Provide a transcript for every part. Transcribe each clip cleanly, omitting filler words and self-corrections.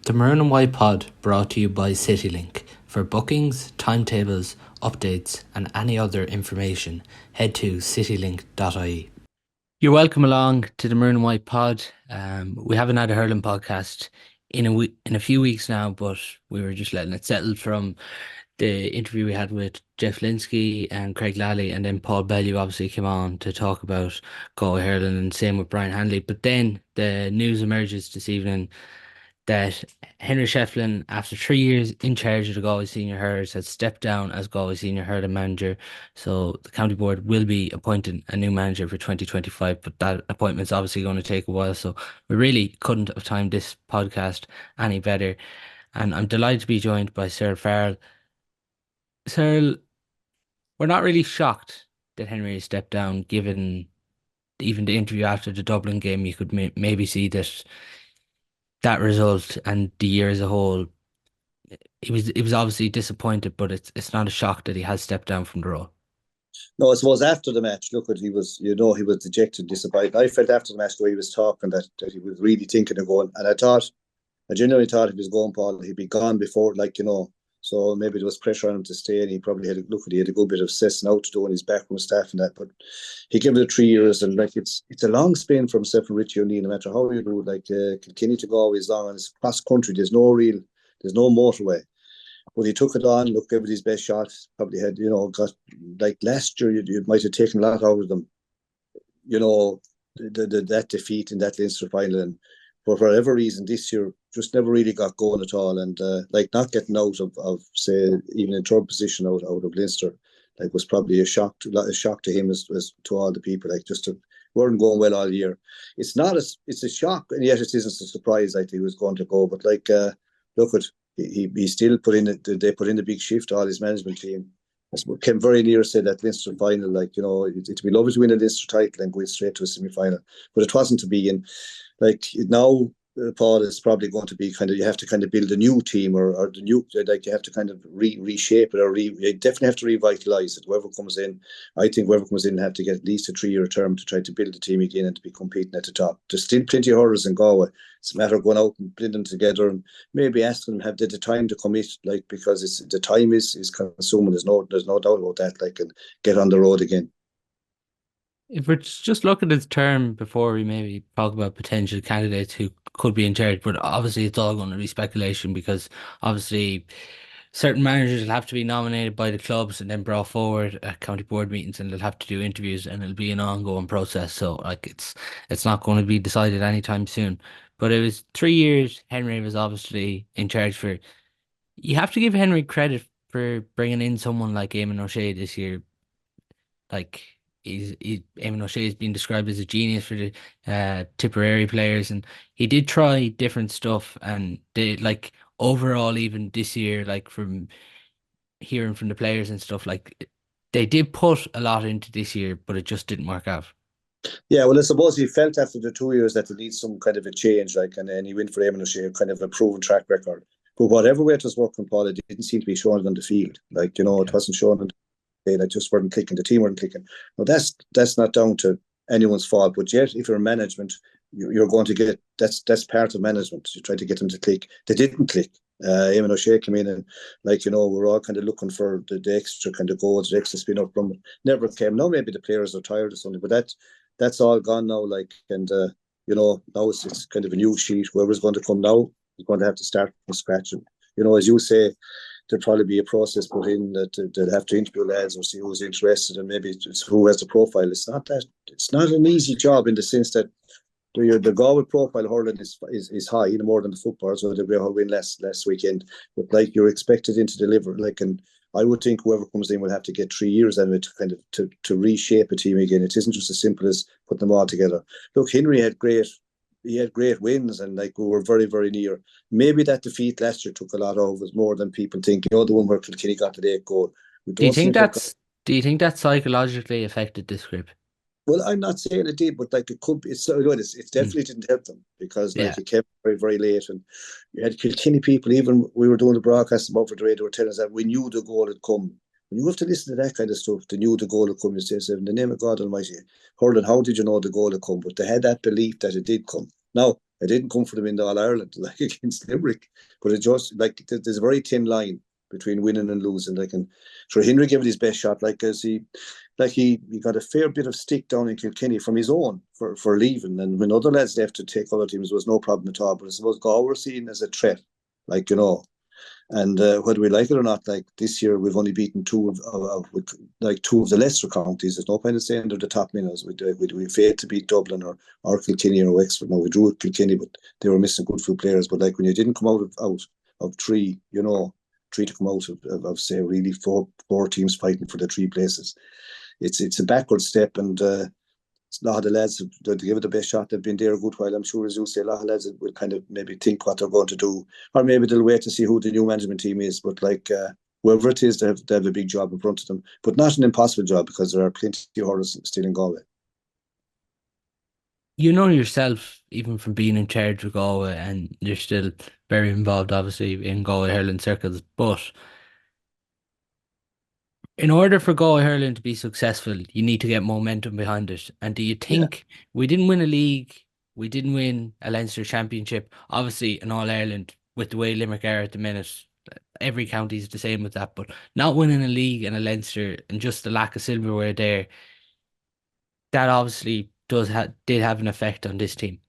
The Maroon White Pod brought to you by citylink. For bookings, timetables, updates and any other information, head to citylink.ie. You're welcome along to the Maroon White Pod. We haven't had a hurling podcast in a few weeks now, but we were just letting it settle from the interview we had with Jeff Linsky and Craig Lally, and then Paul Bellew obviously came on to talk about Galway hurling, and same with Brian Hanley. But then the news emerges this evening that Henry Shefflin, after 3 years in charge of the Galway Senior Hurlers, has stepped down as Galway Senior Hurling manager. So the county board will be appointing a new manager for 2025, but that appointment's obviously going to take a while. So we really couldn't have timed this podcast any better. And I'm delighted to be joined by Cyril Farrell. Cyril, we're not really shocked that Henry has stepped down, given even the interview after the Dublin game. You could maybe see that result and the year as a whole. He was obviously disappointed, but it's not a shock that he has stepped down from the role. No, I suppose after the match, look, he was dejected, disappointed. I felt after the match the way he was talking that he was really thinking of going. And I genuinely thought if he was going, Paul, he'd be gone before, so maybe there was pressure on him to stay, and he probably had a good bit of assessing out to do on his backroom staff and that. But he gave it 3 years, and it's a long spin from himself and Richie O'Neill, no matter how you do. Kilkenny to Galway is long, and it's cross country. There's no motorway. But he took it on, looked, gave it his best shot. Probably had, got, like last year, you might have taken a lot out of them. That defeat in that Leinster final, and for whatever reason, this year just never really got going at all. And not getting out of say, even in third position out of Leinster, was probably a shock to him as to all the people. Weren't going well all year. It's a shock, and yet it isn't a surprise. He was going to go, but look at. He still they put in the big shift, all his management team. Came very near, said that Leinster final, it'd be lovely to win a Leinster title and go straight to a semi-final, but it wasn't to be. And now, Paul, is probably going to be you have to build a new team or the new, you have to reshape it, or you definitely have to revitalise it. Whoever comes in, I think whoever comes in have to get at least a 3-year term to try to build the team again and to be competing at the top. There's still plenty of hurlers in Galway. It's a matter of going out and blending together and maybe asking them have the time to commit, because the time is consuming. There's no doubt about that. And get on the road again. If we're just looking at the term before we maybe talk about potential candidates who could be in charge, but obviously it's all going to be speculation, because obviously certain managers will have to be nominated by the clubs and then brought forward at county board meetings, and they'll have to do interviews, and it'll be an ongoing process. So it's not going to be decided anytime soon. But it was 3 years Henry was obviously in charge for. You have to give Henry credit for bringing in someone like Eamon O'Shea this year. Eamon O'Shea has been described as a genius for the Tipperary players, and he did try different stuff, and they overall, even this year, from hearing from the players and stuff, they did put a lot into this year, but it just didn't work out. Yeah, well, I suppose he felt after the 2 years that he needs some kind of a change, and then he went for Eamon O'Shea, kind of a proven track record. But whatever way it was working, Paul, it didn't seem to be showing on the field. It wasn't showing on the field. It just weren't clicking. The team weren't clicking. Now, that's not down to anyone's fault. But yet, if you're management, you're going to get, that's part of management. You try to get them to click. They didn't click. Eamon O'Shea came in and, we're all kind of looking for the extra kind of goals, the extra spin up from it. Never came. Now maybe the players are tired or something, but that's all gone now. Now it's kind of a new sheet. Whoever's going to come now is going to have to start from scratch. And, as you say, there'll probably be a process put in that they'll have to interview lads or see who's interested, and maybe it's who has the profile. It's not an easy job, in the sense that the Galway profile hurling is high, more than the football, so they'll be able to win last weekend. But you're expected to deliver, and I would think whoever comes in will have to get 3 years out of it to reshape a team again. It isn't just as simple as putting them all together. Look, Henry had great wins, and we were very, very near. Maybe that defeat last year took a lot out of us, more than people think. The one where Kilkenny got the 8 goal. Do you think that psychologically affected this group? Well, I'm not saying it did, but it could be. It's definitely didn't help them, because it came very, very late, and you had Kilkenny people. Even we were doing the broadcast about for the radio, were telling us that we knew the goal had come. When you have to listen to that kind of stuff, they knew the goal had come. You say, in the name of God Almighty, hurling, how did you know the goal had come? But they had that belief that it did come. Now, I didn't come for them in the All-Ireland, like against Limerick. But it just, like, there's a very thin line between winning and losing. Like, and sure, Henry gave it his best shot, like, as he got a fair bit of stick down in Kilkenny from his own for leaving. And when other lads left to take other teams, there was no problem at all. But I suppose Galway were seen as a threat, like, and whether we like it or not, like this year we've only beaten two of the lesser counties. There's no point in saying they're the top winners. We failed to beat Dublin or Kilkenny or Wexford. No, we drew with Kilkenny, but they were missing good few players. But like when you didn't come out of three, three to come out of say really four teams fighting for the three places, it's a backward step. And a lot of the lads, to give it the best shot, they've been there a good while. I'm sure, as you say, a lot of lads will kind of maybe think what they're going to do, or maybe they'll wait to see who the new management team is. But like whoever it is, they have a big job in front of them, but not an impossible job, because there are plenty of hurlers still in Galway. You know yourself, even from being in charge of Galway, and you're still very involved, obviously, in Galway hurling circles. But in order for Galway hurling to be successful, you need to get momentum behind it. And do you Yeah. think we didn't win a league, we didn't win a Leinster championship, obviously in All Ireland with the way Limerick are at the minute? Every county is the same with that, but not winning a league and a Leinster and just the lack of silverware there, that obviously did have an effect on this team.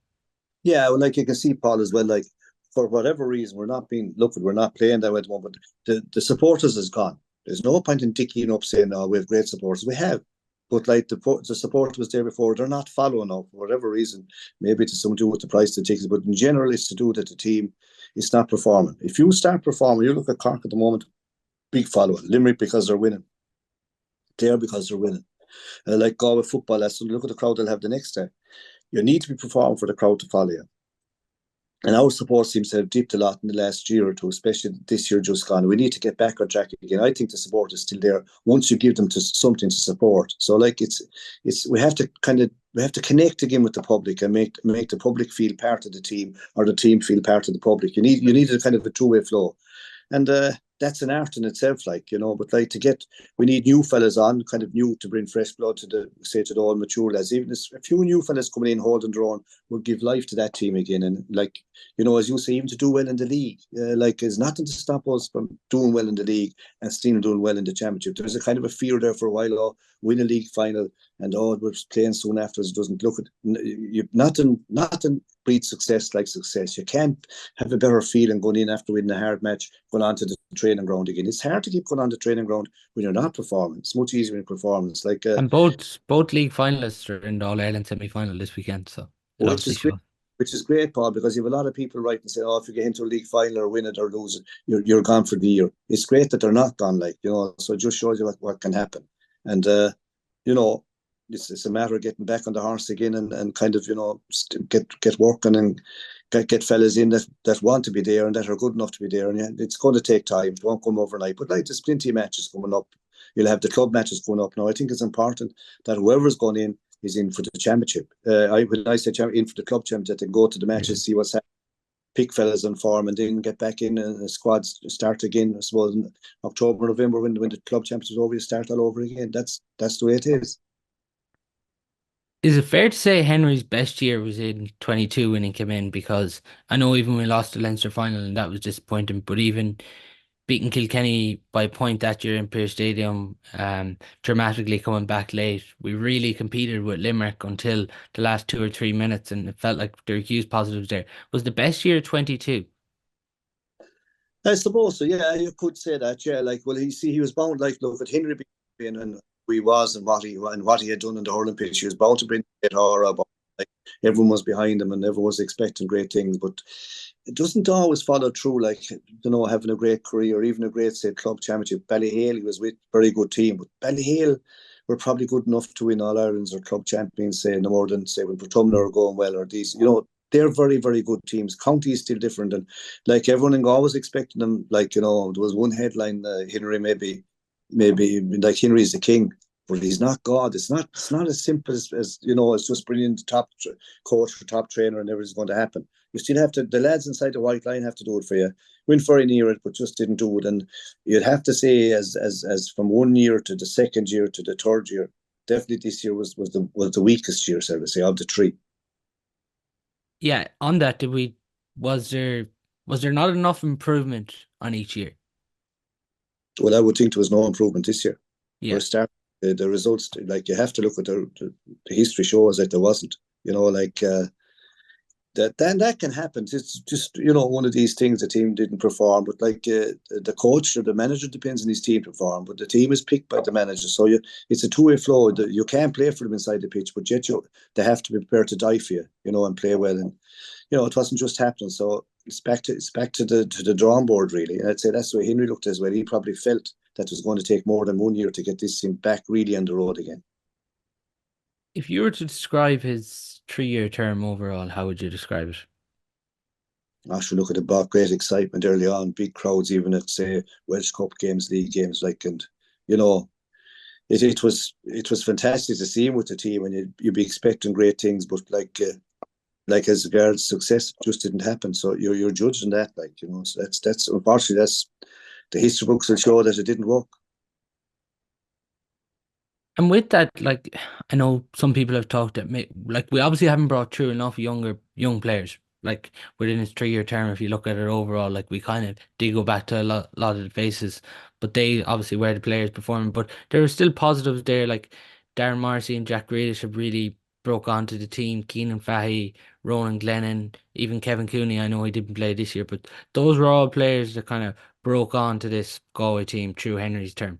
Yeah, well, like you can see, Paul, as well, like for whatever reason, we're not playing that way at the moment. The supporters is gone. There's no point in dicking up saying, "Oh, we have great supporters." We have, but like the support was there before. They're not following up for whatever reason. Maybe it's something to do with the price of the tickets, but in general, it's to do that the team is not performing. If you start performing, you look at Cork at the moment, big following. Limerick because they're winning. There because they're winning. Like Galway football, that's look at the crowd they'll have the next day. You need to be performing for the crowd to follow you. And our support seems to have dipped a lot in the last year or two, especially this year just gone. We need to get back on track again. I think the support is still there once you give them to something to support. So like we have to connect again with the public and make the public feel part of the team, or the team feel part of the public. You need a kind of a two-way flow. And that's an art in itself, but like we need new fellas on, kind of new, to bring fresh blood to the old mature lads. Even a few new fellas coming in holding their own will give life to that team again. And like, as you say, even to do well in the league, there's nothing to stop us from doing well in the league and still doing well in the championship. There's a kind of a fear there for a while, win a league final, and we're playing soon afterwards. It doesn't look at nothing breeds success like success. You can't have a better feeling going in after winning a hard match, going on to the training ground again. It's hard to keep going on the training ground when you're not performing. It's much easier in performance. And both league finalists are in the All Ireland semi final this weekend, so it which obviously is great. shows. Which is great, Paul, because you have a lot of people writing and saying, "Oh, if you get into a league final or win it or lose it, you're gone for the year." It's great that they're not gone, so it just shows you what can happen. And it's a matter of getting back on the horse again and kind of get working and get fellas in that want to be there and that are good enough to be there. And yeah, it's going to take time. It won't come overnight. But like, there's plenty of matches coming up. You'll have the club matches going up now. I think it's important that whoever's going in is in for the championship. When I say in for the club championship, they can go to the matches, see what's happening, pick fellas on form, and then get back in and the squads start again. I suppose in October, November, when the club championship is over, you start all over again. That's the way it is. Is it fair to say Henry's best year was in 22 when he came in? Because I know even we lost the Leinster final and that was disappointing, but even beating Kilkenny by a point that year in Pearse Stadium, dramatically coming back late, we really competed with Limerick until the last 2 or 3 minutes, and it felt like there were huge positives there. Was the best year 22? I suppose so. Yeah, you could say that. Yeah, he was bound. Like, look at Henry being and who he was and what he had done in the hurling pitch. He was bound to bring it horror. But like, everyone was behind him and everyone was expecting great things. But it doesn't always follow through. Like, having a great career, even a great, say, club championship. Ballyhale, he was with a very good team, but Ballyhale were probably good enough to win All Irelands or club champions, say, no more than, say, when Portumna are going well, or these. They're very, very good teams. County is still different, and like everyone in Galway was expecting them. Like, there was one headline: Henry maybe like Henry's the king, but he's not God. It's not as simple as it's just bringing the top coach or top trainer and everything's going to happen. You still have to. The lads inside the white line have to do it for you. Went very near it, but just didn't do it. And you'd have to say, as from one year to the second year to the third year, definitely this year was the weakest year, so I would say, of the three. Yeah, on that, was there was there not enough improvement on each year? Well, I would think there was no improvement this year. For a Yeah. start, the results, like you have to look at the history shows that there wasn't. Like that then that can happen. It's just one of these things. The team didn't perform, but like the coach or the manager depends on his team to perform. But the team is picked by the manager, so it's a two-way flow. You can't play for them inside the pitch, but yet they have to be prepared to die for you, and play well. And it wasn't just happening. So it's back to the drawing board really. And I'd say that's the way Henry looked as well. He probably felt that it was going to take more than 1 year to get this team back really on the road again. If you were to describe his 3-year term overall, how would you describe it? I should look at about great excitement early on, big crowds, even at say Welsh Cup games, league games, and you know, it was fantastic to see him with the team, and you'd be expecting great things, but like as regards success, it just didn't happen. So you're judging that, so that's unfortunately that's the history books will show that it didn't work. And with that, like I know some people have talked that like we obviously haven't brought through enough young players. Like within his 3-year term, if you look at it overall, like we kind of did go back to a lot of the faces, but they obviously were the players performing. But there are still positives there, like Darren Morrissey and Jack Grealish have really broke onto the team. Keenan Fahey, Ronan Glennon, even Kevin Cooney. I know he didn't play this year, but those were all players that kind of broke onto this Galway team through Henry's term.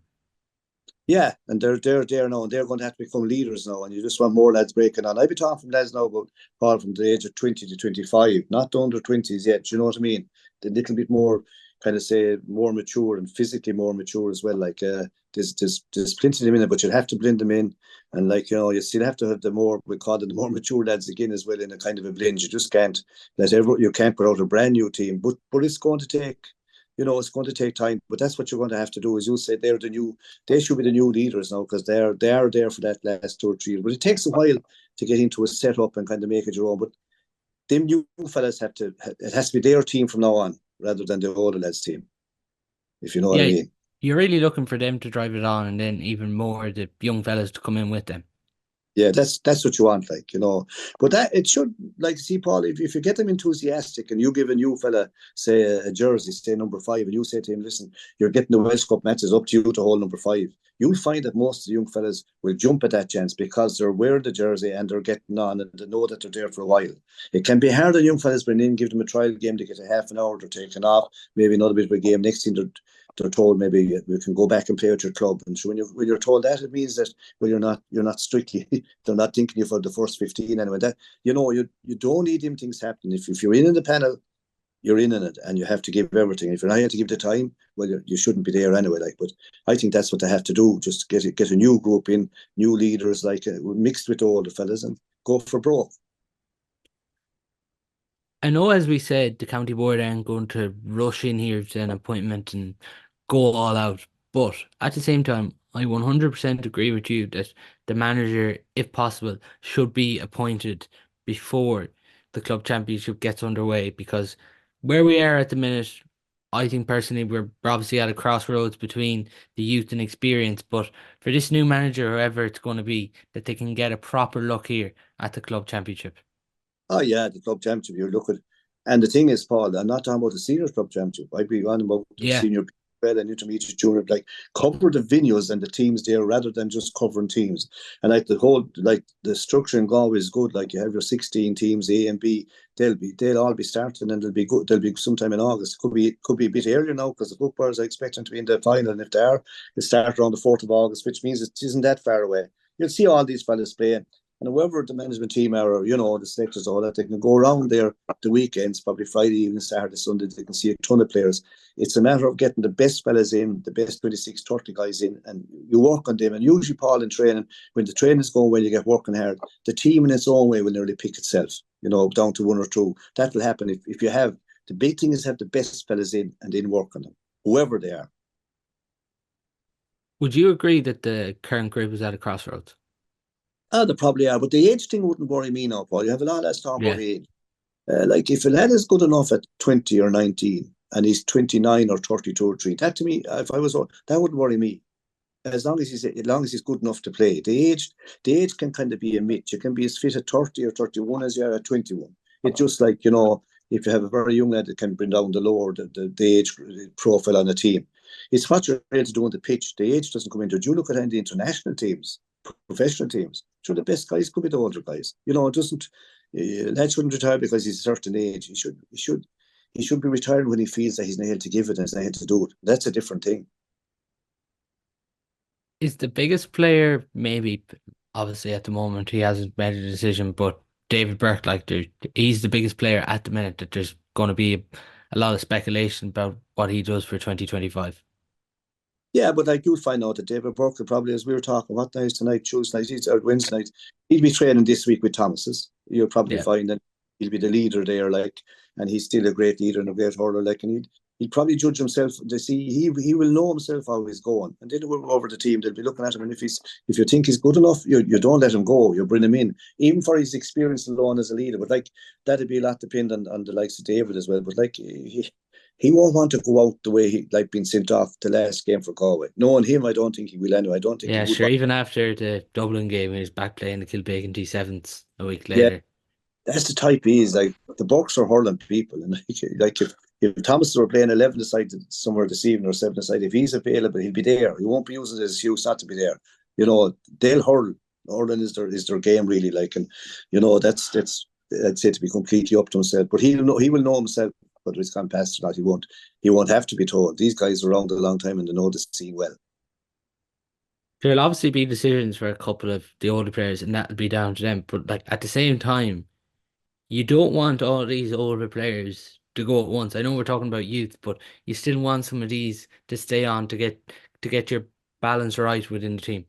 Yeah, and they're there now, and they're going to have to become leaders now. And you just want more lads breaking on. I've been talking from lads now about Paul from the age of 20 to 25, not the under 20s yet. Do you know what I mean? The little bit more, kind of say, more mature and physically more mature as well. Like there's plenty of them in it, but you'll have to blend them in. And you still have to have the more, we call them the more mature lads again as well in a kind of a blend. You just can't you can't put out a brand new team, but it's going to take. It's going to take time, but that's what you're going to have to do. As you say, they should be the new leaders now because they are there for that last 2 or 3 years. But it takes a while to get into a setup and kind of make it your own. But them new fellas it has to be their team from now on rather than the older lads' team, if you know what I Yeah, mean. you're really looking for them to drive it on, and then even more the young fellas to come in with them. Yeah, that's what you want, But that it should, see, Paul, if you get them enthusiastic and you give a new fella, say a jersey, say number 5, and you say to him, listen, you're getting the Welsh Cup matches up to you to hold number 5, you'll find that most of the young fellas will jump at that chance because they're wearing the jersey and they're getting on and they know that they're there for a while. It can be hard on young fellas bring in, give them a trial game to get a half an hour, they're taken off, maybe another bit of a game. Next thing they're told maybe we can go back and play with your club. And so when you're told that, it means that well you're not strictly they're not thinking you for the first 15 anyway. That you don't need them things happening. If you're in the panel, you're in it, and you have to give everything. If you're not here to give the time, well, you shouldn't be there anyway. But I think that's what they have to do. Just get a new group in, new leaders, mixed with all the fellas, and go for broke. I know, as we said, the county board aren't going to rush in here to an appointment and go all out. But at the same time, I 100% agree with you that the manager, if possible, should be appointed before the club championship gets underway. Because where we are at the minute, I think personally we're obviously at a crossroads between the youth and experience. But for this new manager, whoever it's going to be, that they can get a proper look here at the club championship. Oh yeah, the club championship. You look at, and the thing is, Paul, I'm not talking about the senior club championship. I'd be on about the Yeah. senior and intermediate junior. Cover the venues and the teams there rather than just covering teams. And the structure in Galway is good. Like you have your 16 teams, A and B. They'll all be starting and they'll be good. They'll be sometime in August. Could be a bit earlier now because the footballers are expecting to be in the final, and if they are, they start around the 4th of August, which means it isn't that far away. You'll see all these fellas playing. And whoever the management team are, or, the selectors, all that, they can go around there the weekends, probably Friday evening, Saturday, Sunday, they can see a ton of players. It's a matter of getting the best fellas in, the best 26, 30 guys in, and you work on them. And usually, Paul, in training, when the training's going well, you get working hard, the team in its own way will nearly pick itself, down to 1 or 2. That will happen if you have, the big thing is have the best fellas in and then work on them, whoever they are. Would you agree that the current group is at a crossroads? They probably are, but the age thing wouldn't worry me now, Paul. You have a lot of lads talking Yeah. about age. If a lad is good enough at 20 or 19 and he's 29 or 32 or 3, that to me, if I was, that wouldn't worry me. As long as he's good enough to play. The age can kind of be a myth. You can be as fit at 30 or 31 as you are at 21. it's just like, if you have a very young lad that can bring down the age profile on the team, it's what you're able to do on the pitch. The age doesn't come into it. You look at any of the international teams, professional teams. Sure, the best guys could be the older guys. It doesn't. Lad shouldn't retire because he's a certain age. He should be retiring when he feels that he's not able to give it and he's not able to do it. That's a different thing. Is the biggest player maybe, obviously at the moment he hasn't made a decision, but David Burke, he's the biggest player at the minute that there's going to be a lot of speculation about what he does for 2025. Yeah, but you'll find out that David Burke probably, as we were talking, what night is tonight, Tuesday night, or Wednesday night, he'll be training this week with Thomas's. You'll probably find that he'll be the leader there, and he's still a great leader and a great hurler, and he'll probably judge himself to see he will know himself how he's going, and then over the team they'll be looking at him, and if you think he's good enough, you don't let him go, you bring him in, even for his experience alone as a leader. But that'd be a lot dependent on the likes of David as well. But he won't want to go out the way he being sent off the last game for Galway. Knowing him, I don't think he will anyway. I don't think Yeah, he would. sure. Even after the Dublin game, he was back playing the Kilbeggan T7s a week Yeah, later. that's the type he is. The Bucks are hurling people, and if Thomas were playing 11 aside somewhere this evening or 7 aside, if he's available, he'll be there. He won't be using it as excuse not to be there. They'll hurl. Hurling is their game really. That's I'd say to be completely up to himself. But he will know himself whether he's gone past or not. He won't have to be told. These guys are around a long time and they know the scene well. There'll obviously be decisions for a couple of the older players, and that'll be down to them. But at the same time, you don't want all these older players to go at once. I know we're talking about youth, but you still want some of these to stay on to get your balance right within the team.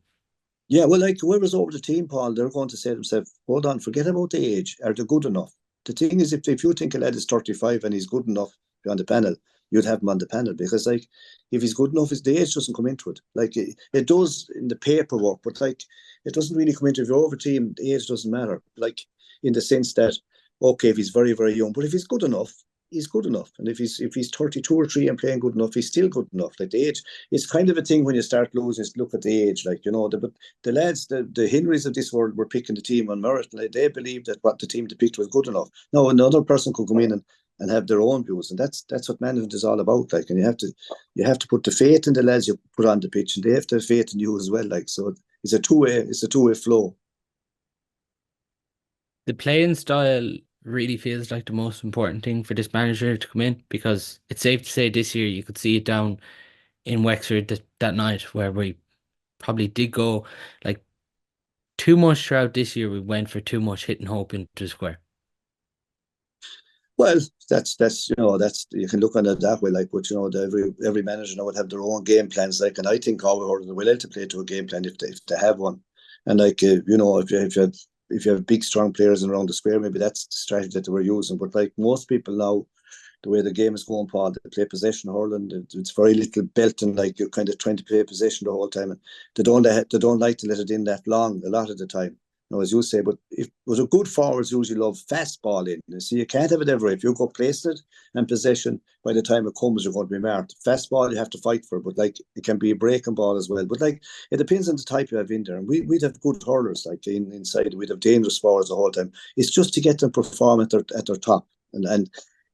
Yeah, well, whoever's over the team, Paul, they're going to say to themselves, hold on, forget about the age. Are they good enough? The thing is, if you think a lad is 35 and he's good enough to be on the panel, you'd have him on the panel because, if he's good enough, the age doesn't come into it. It does in the paperwork, but, it doesn't really come into it. If you're over the team, the age doesn't matter. In the sense that, okay, if he's very, very young, but if he's good enough, he's good enough. And if he's 32 or 3 and playing good enough, he's still good enough. The age, it's kind of a thing when you start losing, look at the age. But the lads, the Henrys of this world were picking the team on merit. They believed that what the team they picked was good enough. Now another person could come in and have their own views, and that's what management is all about. And you have to put the faith in the lads you put on the pitch, and they have to have faith in you as well. So it's a two-way flow. The playing style really feels like the most important thing for this manager to come in, because it's safe to say this year you could see it down in Wexford that night where we probably did go too much throughout this year. We went for too much hit and hope into the square. Well, that's you can look on it that way. But every manager now would have their own game plans. And I think Galway are willing to play to a game plan if they have one. And if you have big strong players around the square, maybe that's the strategy that they were using. But most people now, the way the game is going, Paul, they play possession hurling. It's very little belting. You're kind of trying to play possession the whole time, and they don't like to let it in that long a lot of the time. As you say, but a good forwards usually love fast ball in. So you can't have it everywhere. If you go placed it and possession, by the time it comes, you're going to be marked. Fast ball, you have to fight for, but it can be a breaking ball as well. But it depends on the type you have in there. And we'd have good hurlers inside. We'd have dangerous forwards the whole time. It's just to get them perform at their top and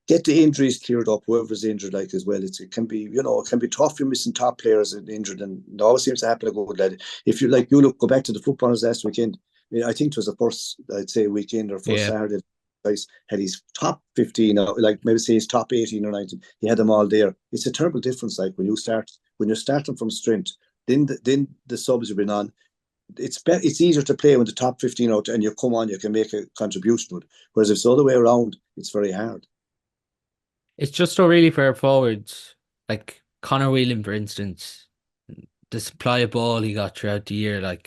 get the injuries cleared up. Whoever's injured, as well, it can be tough. You're missing top players injured, and it always seems to happen to good lad. If you go back to the footballers last weekend. I think it was the first, I'd say, weekend or first Saturday. Guys had his top 15, maybe say his top 18 or 19. He had them all there. It's a terrible difference. When you're starting from strength, then the subs you've been on, it's easier to play when the top 15 out and you come on, you can make a contribution. Whereas if it's the other way around, it's very hard. It's just so really for our forwards, like Conor Whelan, for instance, the supply of ball he got throughout the year,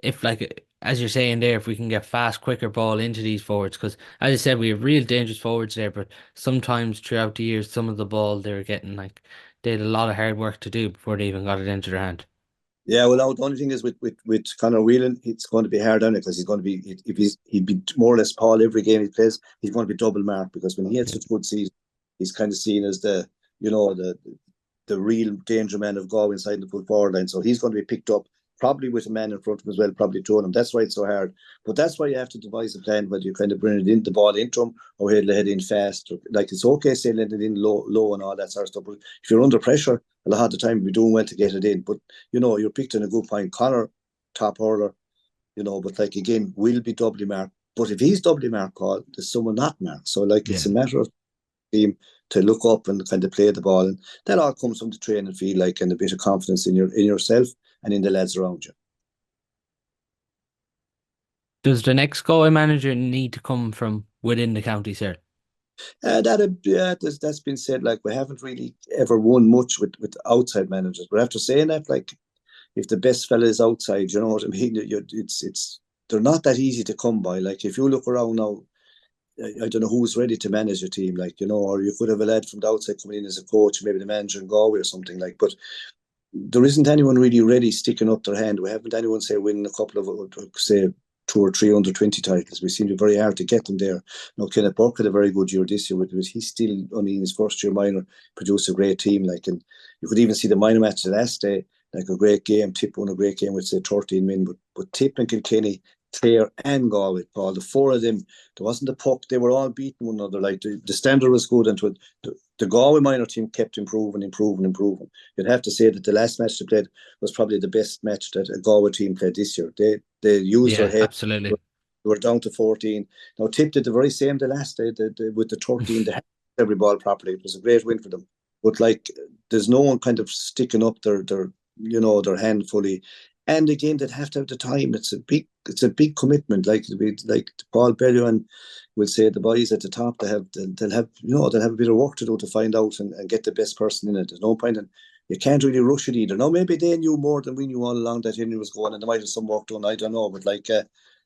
if as you're saying there, if we can get fast, quicker ball into these forwards, because as I said, we have real dangerous forwards there, but sometimes throughout the years, some of the ball they were getting, they had a lot of hard work to do before they even got it into their hand. Yeah, well, the only thing is with Conor Whelan, it's going to be hard on it because he's going to be, he'd be more or less Paul every game he plays, he's going to be double marked because when he had such a good season, he's kind of seen as the real danger man of Galway inside the full forward line. So he's going to be picked up probably with a man in front of him as well, probably throwing him. That's why it's so hard. But that's why you have to devise a plan, whether you kind of bring it in, the ball into him, or he'll let it in fast. Or, like, it's okay, say, let it in low and all that sort of stuff. But if you're under pressure, a lot of the time you're doing well to get it in. But, you're picked in a good point. Connor, top hurler, but like, again, will be doubly marked. But if he's doubly marked, Paul, there's someone not marked. So, like, it's a matter of team to look up and kind of play the ball, and that all comes from the training field, like, and a bit of confidence in yourself and in the lads around you. Does the next Galway manager need to come from within the county, sir? That's been said. Like, we haven't really ever won much with outside managers, but after saying that, like, if the best fella is outside, you know what I mean. It's they're not that easy to come by. Like, if you look around now, I don't know who's ready to manage a team, like, or you could have a lad from the outside coming in as a coach, maybe the manager in Galway or something, like, but there isn't anyone really ready sticking up their hand. We haven't anyone, say, winning a couple of, say, 2 or 3 under 20 titles. We seem to be very hard to get them there. Now, Kenneth Burke had a very good year this year, but he's still only in his first year minor, produced a great team, like, and you could even see the minor match the last day, like, a great game. Tip won a great game with, say, 13 men, but Tip and Kilkenny, Clare and Galway, Paul, the 4 of them, there wasn't a puck. They were all beating one another. Like, the standard was good, and the Galway minor team kept improving. You'd have to say that the last match they played was probably the best match that a Galway team played this year. They used their head. Absolutely. They were down to 14. Now, Tip did the very same the last day with the 13. They had every ball properly. It was a great win for them. But, like, there's no one kind of sticking up their hand fully. And again, they'd have to have the time. It's a big commitment. Like Paul Bellew will say, the boys at the top, they'll have a bit of work to do to find out and get the best person in it. There's no point in, you can't really rush it either. Now, maybe they knew more than we knew all along that Henry was going, and they might have some work done. I don't know, but, like,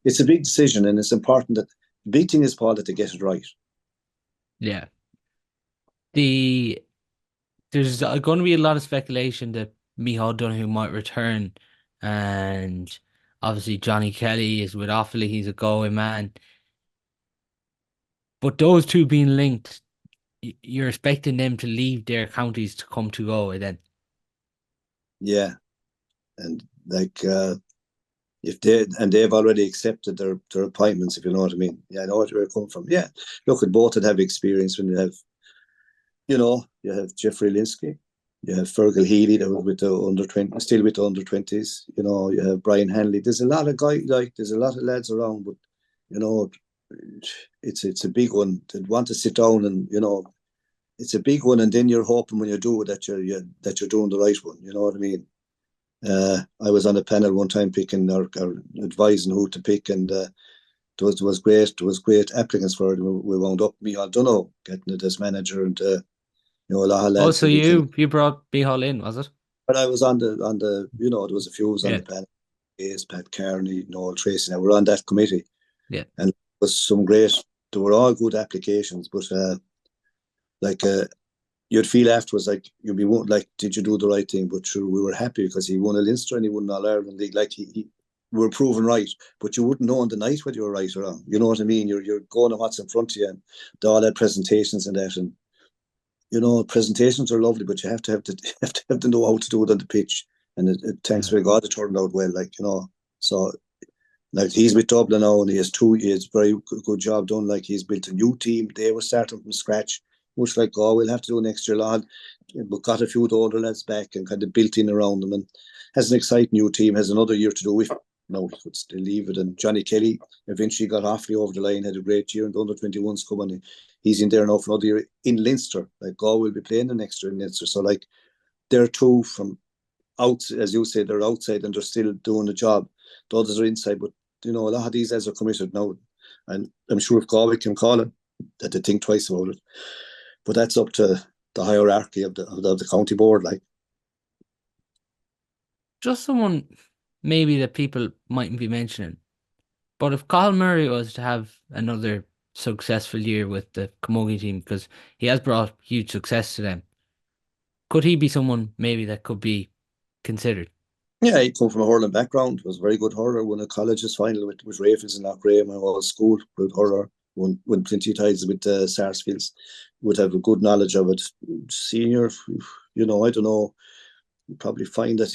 it's a big decision, and it's important that the big thing is, Paul, that they get it right. Yeah. There's going to be a lot of speculation that Micheál Donoghue might return, and obviously Johnny Kelly is with Offaly. He's a Galway man. But those two being linked, you're expecting them to leave their counties to come to Galway then? Yeah. And, like, they've already accepted their appointments, if you know what I mean. Yeah, I know where you're coming from. Yeah. Look, at both that have experience. When you have Jeffrey Linsky, you have Fergal Healy that was with the under 20, still with the under 20s. You have Brian Hanley. There's a lot of guys, like, there's a lot of lads around, but it's a big one. They want to sit down, and it's a big one, and then you're hoping when you do that you're doing the right one. You know what I mean? I was on a panel one time picking or advising who to pick, and there was great applicants for it. We wound up Micheál Donoghue getting it as manager, and a lot of lads. Oh, so you brought Micheál in, was it? But I was on the there was a few of us on the panel. Pat Kearney, Noel Tracy. Now we're on that committee. Yeah. And there was some great. They were all good applications, but you'd feel afterwards like you'd be like, did you do the right thing? But sure, we were happy because he won a Leinster and he won an All-Ireland League. Like, we were proven right, but you wouldn't know on the night whether you were right or wrong. You know what I mean? You're going on what's in front of you, and all that presentations and that, and presentations are lovely, but you have to have to know how to do it on the pitch. And thanks to God, it turned out well. Like, so, like, he's with Dublin now, and he has very good job done. Like, he's built a new team. They were starting from scratch, much like we'll have to do next year, lad. But got a few of the older lads back and kind of built in around them, and has an exciting new team. Has another year to do with. No, he could still leave it. And Johnny Kelly eventually got Offaly over the line, had a great year, and the under 21s coming. He's in there now for another year in Leinster. Like, Galway will be playing the next year in Leinster. So, like, they're two from out, as you say, they're outside and they're still doing the job. The others are inside, but a lot of these lads are committed now, and I'm sure if Galway can call it, that they think twice about it. But that's up to the hierarchy of the county board, like. Just someone maybe that people mightn't be mentioning, but if Cathal Murray was to have another successful year with the Camogie team, because he has brought huge success to them, could he be someone maybe that could be considered? Yeah, he come from a hurling background. Was a very good hurler. Won a college's final with Rafels in Lochray when I was at school. Good hurler. Won plenty of titles with Sarsfields. Would have a good knowledge of it. Senior, I don't know. probably find that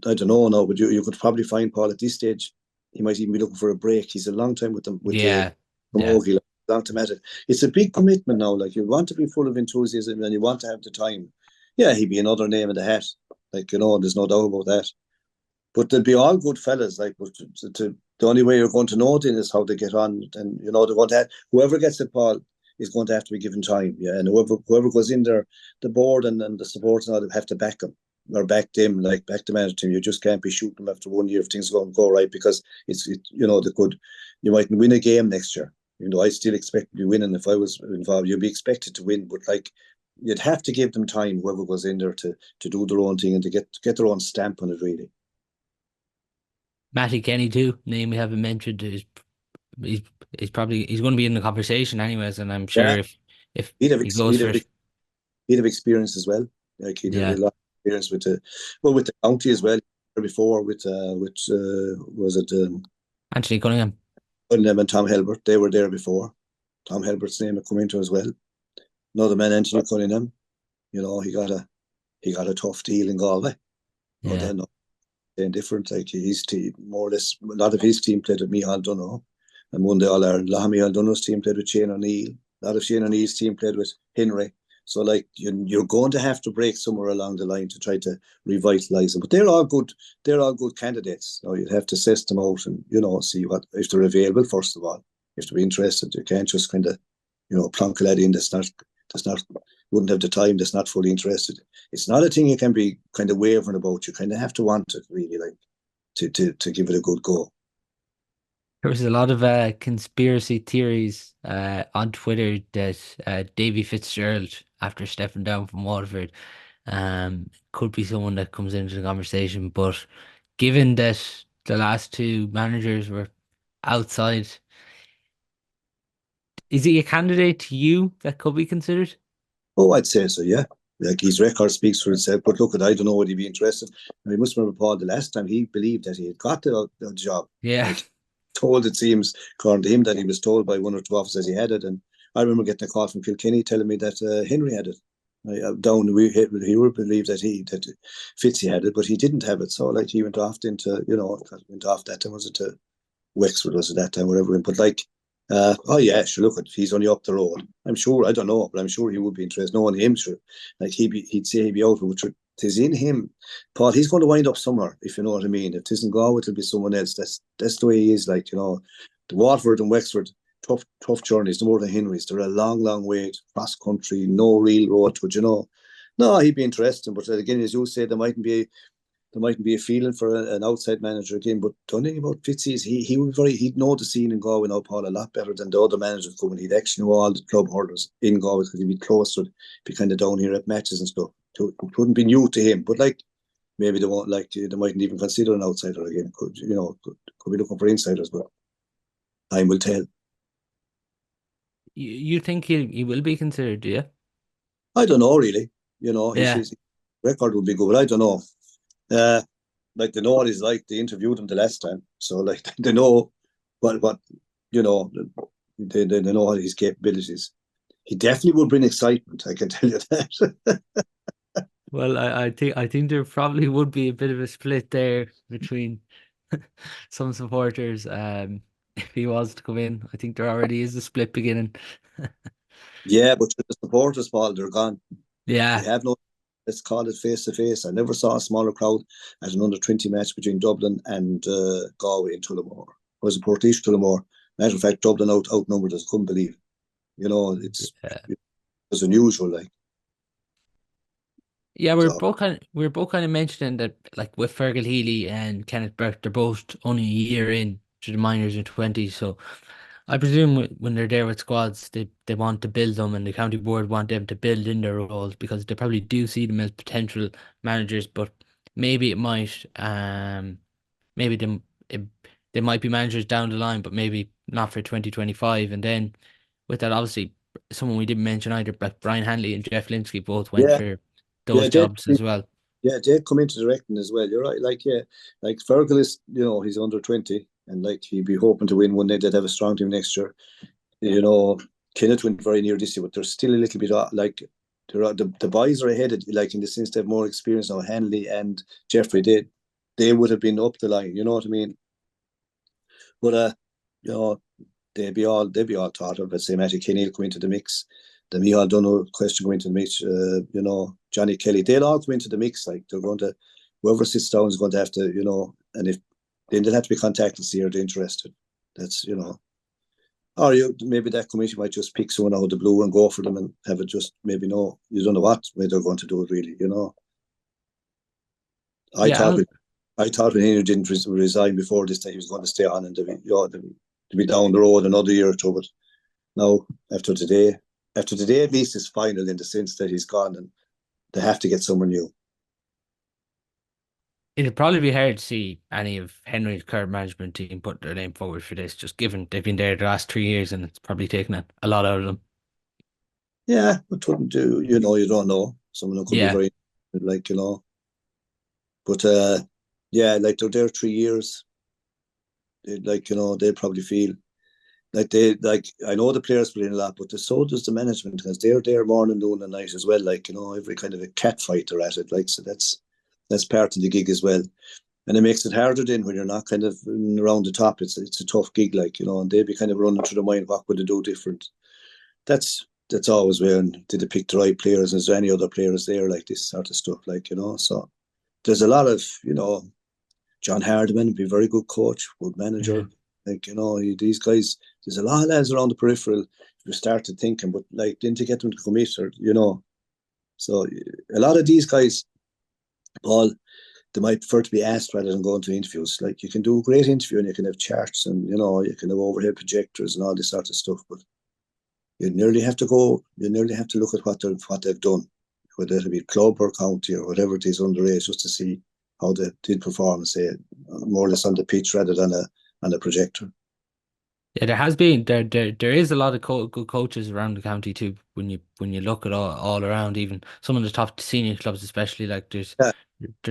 I don't know now, but you could probably find Paul at this stage. He might even be looking for a break. He's a long time with them, with the Ogie, like, long time at it. It's a big commitment now. Like, you want to be full of enthusiasm and you want to have the time. Yeah, he'd be another name in the hat. Like, there's no doubt about that. But they'll be all good fellas. Like, the only way you're going to know then is how they get on. And, they're going to have, whoever gets it, Paul, is going to have to be given time. Yeah, and whoever goes in there, the board and the supporters now, they have to back them or back them, like back the manager team. You just can't be shooting them after 1 year if things don't go right, because you mightn't win a game next year. I still expect to be winning. If I was involved, you'd be expected to win, but like, you'd have to give them time, whoever goes in there, to do their own thing and to get their own stamp on it, really. Matty Kenny too, name we haven't mentioned, is he's going to be in the conversation anyways, and I'm sure if he goes for it. He'd have experience as well. Like, he'd have a lot of experience with the county as well. Before with was it Anthony Cunningham and Tom Helbert? They were there before. Tom Helbert's name had come into as well. Another man, Anthony Cunningham. He got a tough deal in Galway. Yeah. Different. Like, his team, more or less, a lot of his team played with Micheál Donoghue, and won the All-Ireland. Micheál Donoghue's team played with Shane O'Neill. A lot of Shane O'Neill's team played with Henry. So, like, you're going to have to break somewhere along the line to try to revitalise them. But they're all good candidates. You'd have to assess them out and, see if they're available, first of all. If they're interested, you can't just kind of, plonk a lad in that's not wouldn't have the time, that's not fully interested. It's not a thing you can be kind of wavering about. You kind of have to want it, really, like, to give it a good go. There was a lot of conspiracy theories on Twitter that Davy Fitzgerald, after stepping down from Waterford, could be someone that comes into the conversation. But given that the last two managers were outside, is he a candidate to you that could be considered? Oh, I'd say so, yeah. Like, his record speaks for itself. But look, I don't know, would he be interested? I mean, must remember, Paul, the last time he believed that he had got the job. Yeah. Like, it seems, according to him, that he was told by one or two officers he had it. And I remember getting a call from Kilkenny telling me that Henry had it. He would believe that Fitzy had it, but he didn't have it. So, like, he went off that time, was it to Wexford, was it that time, whatever. But, like, oh yeah, sure, look, he's only up the road. I'm sure, I don't know, but I'm sure he would be interested. Knowing him, sure, like, he'd say he'd be out, but it's in him, Paul. He's going to wind up somewhere, if you know what I mean. If it isn't Galway, it'll be someone else. That's the way he is. Like, the Waterford and Wexford, tough journeys, no more than Henry's. They're a long way cross country, no real road, but no, he'd be interesting. But again, as you say, there mightn't be a feeling for an outside manager again. But the only thing about Fitzy is he'd know the scene in Galway now, Paul, a lot better than the other managers coming. He'd actually know all the club hurlers in Galway, because he'd be close to it, be kind of down here at matches and stuff. It wouldn't be new to him. But, like, maybe they won't, like, they mightn't even consider an outsider again. Could be looking for insiders, but time will tell. You think he will be considered, do you? I don't know, really. Yeah. His record would be good, but I don't know. Like, they know what he's like. They interviewed him the last time, so, like, they know what they know what his capabilities. He definitely would bring excitement, I can tell you that. Well, I think there probably would be a bit of a split there between some supporters. If he was to come in, I think there already is a split beginning. Yeah, but the supporters, Paul, they're gone. Yeah. They have no. Let's call it face to face. I never saw a smaller crowd at an under-20 match between Dublin and Galway in Tullamore. It was a Portish Tullamore. Matter of fact, Dublin outnumbered us. Couldn't believe. It was unusual, like. Yeah, we're both kind of mentioning that, like, with Fergal Healy and Kenneth Burke, they're both only a year in to the minors and 20. So I presume when they're there with squads, they want to build them, and the county board want them to build in their roles, because they probably do see them as potential managers. But maybe it might maybe they might be managers down the line, but maybe not for 2025. And then with that, obviously, someone we didn't mention either, like Brian Hanley and Jeff Linsky, both went for those jobs as well. Yeah, they've come into directing as well. You're right. Like, yeah, like Fergal is, he's under 20, and, like, he'd be hoping to win one day. They'd have a strong team next year. Kenneth went very near this year, but there's still a little bit of, like, the boys are ahead, like in the sense they have more experience now. Hanley and Jeffrey, they would have been up the line. You know what I mean? But you know, they'd be all thought of. Let's say Matty Kenny will come into the mix. The Micheál Dunno question go into the mix. You know, Johnny Kelly, they'll all come into the mix. Like they're going to, whoever sits down is going to have to, you know, and if then they'll have to be contacted to see are they interested. That's, you know, or maybe that committee might just pick someone out of the blue and go for them and have it just maybe no, you don't know what way they're going to do it really. You know, I thought when Henry didn't resign before this, that he was going to stay on and to be down the road another year or two. But now after today, at least it's final in the sense that he's gone and they have to get someone new. It'd probably be hard to see any of Henry's current management team put their name forward for this, just given they've been there the last 3 years and it's probably taken a lot out of them. Yeah, but wouldn't do, you know, you don't know. Some of them could be very, like, you know. But yeah, like they're there 3 years. Like, you know, they probably feel like I know the players play in a lot, but so does the management because they're there morning, noon, and night as well. Like, you know, every kind of a cat fight they're at it. Like, so that's part of the gig as well. And it makes it harder then when you're not kind of around the top. It's a tough gig, like, you know, and they'd be kind of running through the mind, what would they do different? That's always when did they pick the right players? Is there any other players there like this sort of stuff, like, you know? So there's a lot of, you know, John Hardiman would be a very good coach, good manager. Mm-hmm. Like, you know, these guys, there's a lot of lads around the peripheral you started thinking, but like, didn't you get them to commit or, you know? So a lot of these guys, Paul, they might prefer to be asked rather than going to interviews. Like, you can do a great interview and you can have charts and, you know, you can have overhead projectors and all this sort of stuff, but you nearly have to look at what they've done, whether it be club or county or whatever it is underage, just to see how they did perform, say, more or less on the pitch rather than on a projector. Yeah, there is a lot of good coaches around the county too. When you look at all around, even some of the top senior clubs, especially, like there's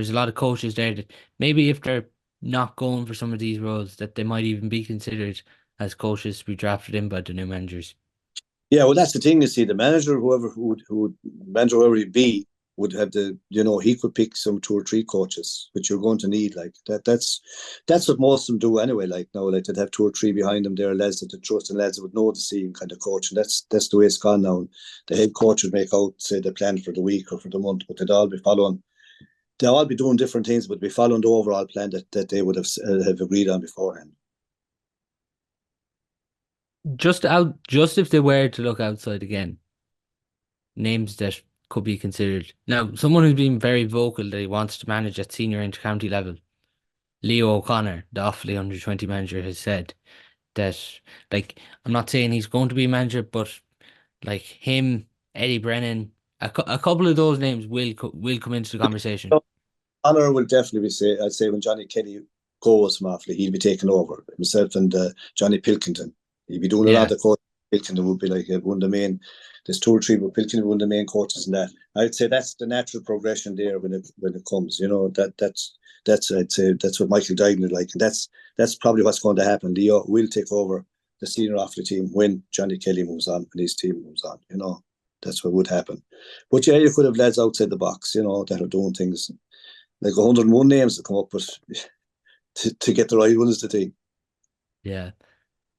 a lot of coaches there that maybe if they're not going for some of these roles, that they might even be considered as coaches to be drafted in by the new managers. Yeah, well, that's the thing. You see, the manager, whoever he be, would have you know, he could pick some 2 or 3 coaches, which you're going to need. Like that's what most of them do anyway. Like now, like they'd have 2 or 3 behind them. There are lads that they trust and lads that would know the scene kind of coach, and that's the way it's gone now. The head coach would make out, say, the plan for the week or for the month, but they'd all be following. They'll all be doing different things, but be following the overall plan that they would have agreed on beforehand. Just if they were to look outside again, names that could be considered. Now, someone who's been very vocal that he wants to manage at senior inter-county level, Leo O'Connor, the Offaly under-20 manager, has said that, like, I'm not saying he's going to be a manager, but like him, Eddie Brennan, a couple of those names will come into the conversation. O'Connor will definitely be I'd say when Johnny Kelly goes from Offaly, he'll be taking over himself and Johnny Pilkington. He'd be doing a lot of coaching. Pilkington would be like one of the main. There's 2 or 3, but Pilkington would one of the main coaches in that. I'd say that's the natural progression there when it comes. You know, that's I'd say that's what Michael Dyson would like, and that's probably what's going to happen. Leo will take over the senior Offaly team when Johnny Kelly moves on and his team moves on. You know, that's what would happen. But yeah, you could have lads outside the box, you know, that are doing things like 101 names to come up with to get the right one is the thing. Yeah.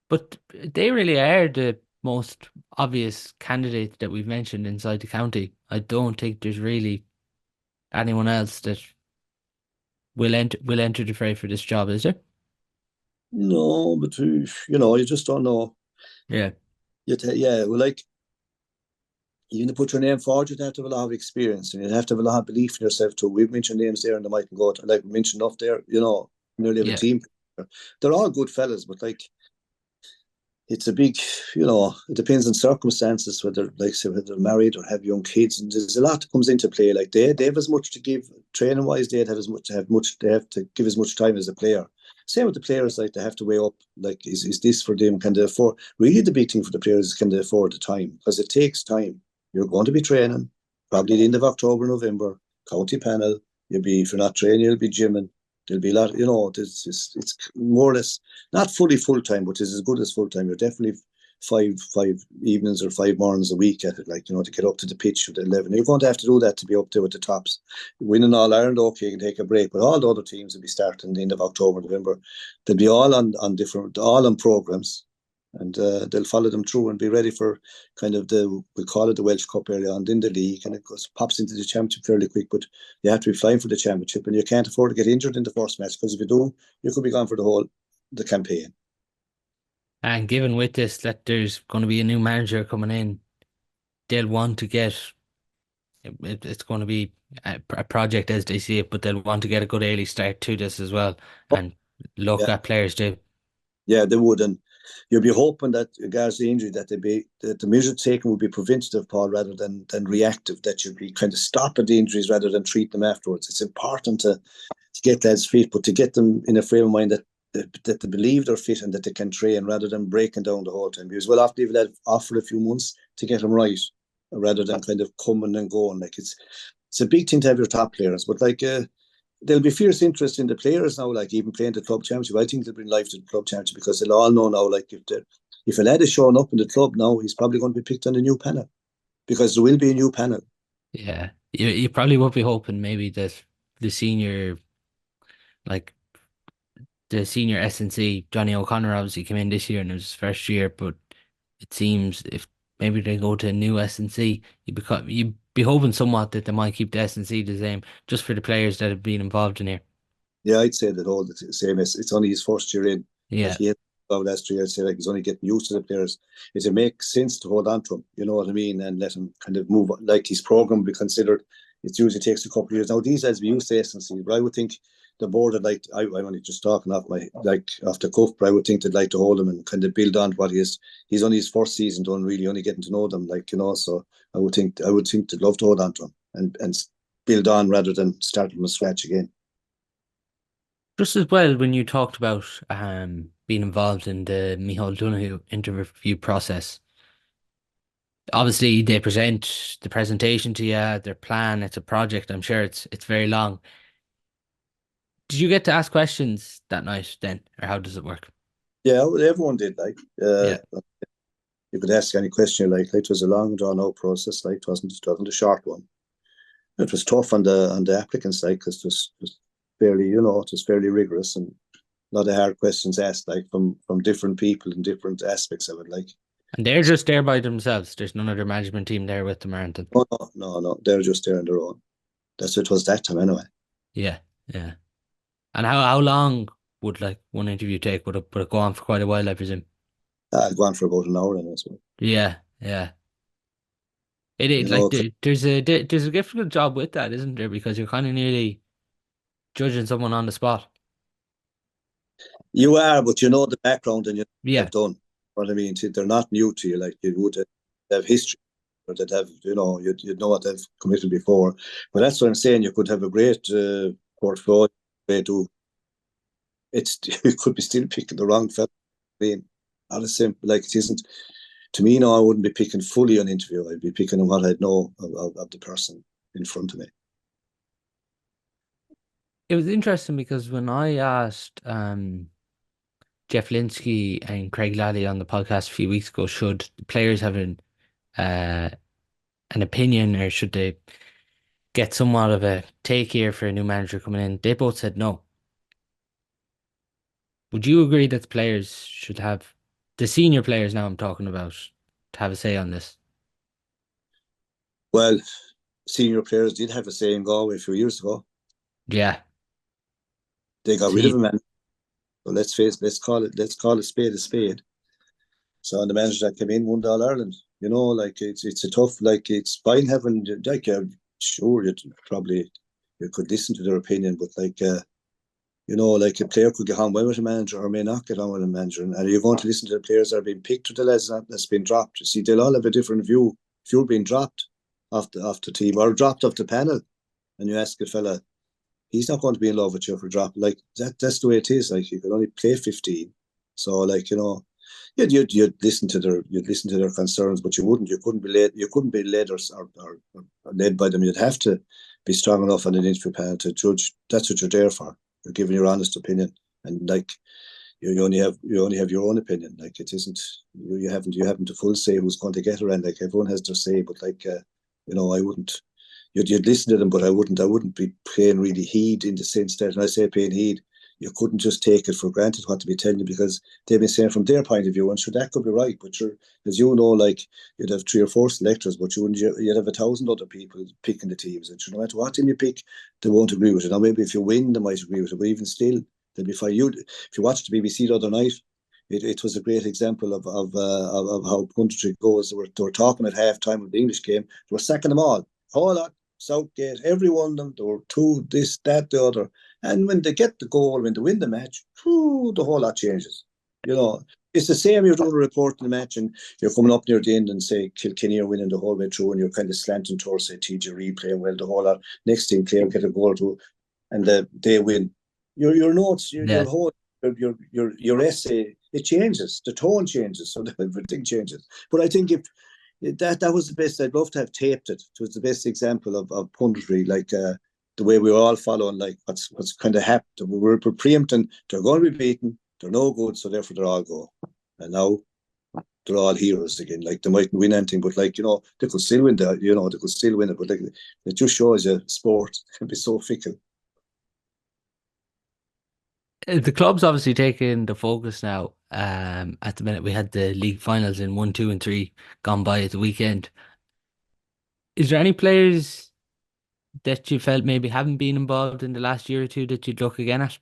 But they really are the most obvious candidates that we've mentioned inside the county. I don't think there's really anyone else that will enter the fray for this job, is there? No, but you know, you just don't know. Yeah. Well, like, even to put your name forward, you'd have to have a lot of experience and you'd have to have a lot of belief in yourself too. We've mentioned names there and they might go to, like we mentioned up there, you know, nearly have a team. They're all good fellas, but like, it's a big, you know, it depends on circumstances, whether, like, say, whether they're married or have young kids, and there's a lot that comes into play. Like they have as much to give training wise. They have to give as much time as a player. Same with the players. Like, they have to weigh up. Like, is this for them? Can they afford? Really, the big thing for the players is, can they afford the time? Because it takes time. You're going to be training probably the end of October, November. County panel. If you're not training, you'll be gymming. There'll be a lot, you know, it's more or less not fully full time, but it's as good as full time. You're definitely five evenings or 5 mornings a week at it, like, to get up to the pitch with 11. You're going to have to do that to be up there with the tops. Winning All Ireland, okay, you can take a break, but all the other teams will be starting the end of October, November. They'll be all on programs, and they'll follow them through and be ready for kind of we call it the Welsh Cup early on, then the league, and it pops into the championship fairly quick. But you have to be flying for the championship, and you can't afford to get injured in the first match, because if you do, you could be gone for the campaign. And given with this that there's going to be a new manager coming in, they'll want to get it's going to be a project as they see it, but they'll want to get a good early start to this as well and look Yeah. at players too. Yeah, they would, and you'll be hoping that regards the injury that the measures taken would be preventative, Paul, rather than reactive. That you'd be kind of stopping the injuries rather than treat them afterwards. It's important to get lads fit, but to get them in a frame of mind that they believe they're fit and that they can train, rather than breaking down the whole time. Because we'll have to leave that off for a few months to get them right, rather than kind of coming and going. Like, it's a big thing to have your top players, but like there'll be fierce interest in the players now, like even playing the club championship. I think they'll bring life to the club championship, because they'll all know now, like, if a lad is showing up in the club now, he's probably going to be picked on a new panel, because there will be a new panel. Yeah, you probably would be hoping maybe that the senior, like the senior S&C, Johnny O'Connor obviously came in this year and it was his first year, but it seems if maybe they go to a new S&C, you'd be hoping somewhat that they might keep the S&C the same, just for the players that have been involved in here. Yeah, I'd say that all the same. It's only his first year in. Yeah. Like, he had last year. I'd say, like, he's only getting used to the players. It makes sense to hold on to him, you know what I mean, and let him kind of move. Like, his program be considered. It usually takes a couple of years. Now these lads be used to S&C, but I would think the board would like. I'm only just talking off the cuff, but I would think they'd like to hold him and kind of build on what he is. He's only his first season done, really, only getting to know them, like, So I would think they'd love to hold on to him and build on rather than start from scratch again. Just as well, when you talked about being involved in the Micheál Donoghue interview process, obviously they present the presentation to you, their plan, it's a project, I'm sure it's very long. Did you get to ask questions that night then, or how does it work? Yeah, well, everyone did. Like, Yeah. you could ask any question you like. It was a long drawn out process. Like, it wasn't a short one. It was tough on the applicants, like, because it was fairly, it was fairly rigorous, and a lot of hard questions asked, like, from different people in different aspects of it. Like, And they're just there by themselves. There's none of their management team there with them, aren't they? oh, no, they're just there on their own. That's what it was that time, anyway. Yeah, yeah. And how long would like one interview take? Would it go on for quite a while, I presume? I'd go on for about an hour, and as well. Yeah, yeah. It You is like know, there's a difficult job with that, isn't there? Because you're kind of nearly judging someone on the spot. you are, but you know the background, and you Yeah, have done. What I mean, they're not new to you. Like, you would have history, or that have, you'd know what they've committed before. But that's what I'm saying. You could have a great portfolio. It's you could be still picking the wrong fella. I mean, not as simple. Like, it isn't. To me, no, I wouldn't be picking fully an interview. I'd be picking on what I'd know of the person in front of me. it was interesting because when I asked Jeff Linsky and Craig Lally on the podcast a few weeks ago, should the players have uh, an opinion or should they get somewhat of a take here for a new manager coming in? They both said no. Would you agree that the players should have, the senior players now I'm talking about, to have a say on this? Well, senior players did have a say in Galway a few years ago. Yeah. They got rid of See, a man. So let's call it spade a spade. So, and the manager that came in won the All Ireland. Like, it's a tough, like, it's fine having, like, sure, you could listen to their opinion, but like, like, a player could get on well with a manager or may not get on with a manager, and you're going to listen to the players that are being picked, to the lads that's been dropped. You see, they'll all have a different view. If you're being dropped off the team or dropped off the panel, and you ask a fella, he's not going to be in love with you for drop. Like, that's the way it is. Like, you can only play 15, so, like, you'd listen to their concerns, but you couldn't be led or led by them. You'd have to be strong enough on an interview panel to judge. That's what you're there for. You're giving your honest opinion, and, like, you only have your own opinion. Like, it isn't, you haven't a full say who's going to get her, and like everyone has their say. But like, I wouldn't. You'd listen to them, but I wouldn't be paying really heed, in the sense that when I say paying heed, you couldn't just take it for granted what to be telling you, because they've been saying from their point of view, and sure, that could be right. But sure, as you know, like, you'd have 3 or 4 selectors, but you'd have 1,000 other people picking the teams, and sure, no matter what team you pick, they won't agree with it. Now maybe if you win, they might agree with it, but even still, they'll be fine. If you watched the BBC the other night, it was a great example of how punditry goes. They were talking at half time of the English game. They were sacking them all. Whole lot, Southgate, every one of them. There were 2, this, that, the other. And when they get the goal, when they win the match, the whole lot changes. It's the same. You're doing a report in the match, and you're coming up near the end and say Kilkenny are winning the whole way through, and you're kind of slanting towards, say, TJ Reid playing well the whole lot. Next thing, Clare get a goal too, and they win. Your notes, your whole, your essay, it changes. The tone changes, so everything changes. But I think if that was the best, I'd love to have taped it. It was the best example of punditry, like the way we were all following, like what's kind of happened. We were preempting, they're going to be beaten, they're no good, so therefore they'll all go. And now they're all heroes again. Like, they mightn't win anything, but like, they could still win they could still win it. But like, it just shows you sport can be so fickle. The club's obviously taking the focus now. At the minute, we had the league finals in 1, 2, and 3 gone by at the weekend. Is there any players that you felt maybe haven't been involved in the last year or two that you'd look again at?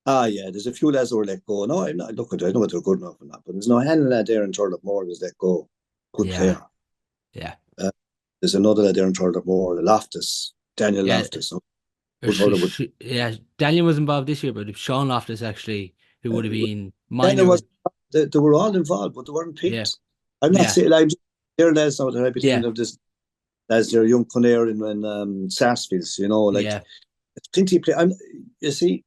Yeah, there's a few lads who were let go. No, I'm not looking. I know whether they're good enough or not, but there's no hand lad there in Turlough was let go. Good player. Yeah. There's another lad there in Turlough, Loftus, Daniel Loftus. Yeah, Daniel was involved this year, but if Sean Loftus actually, who would have been minor. They were all involved, but they weren't picked. Yeah. I'm not saying, like, there lads now that I'd be thinking of this as their young Conair in Sarsfields, like, plenty play. You see,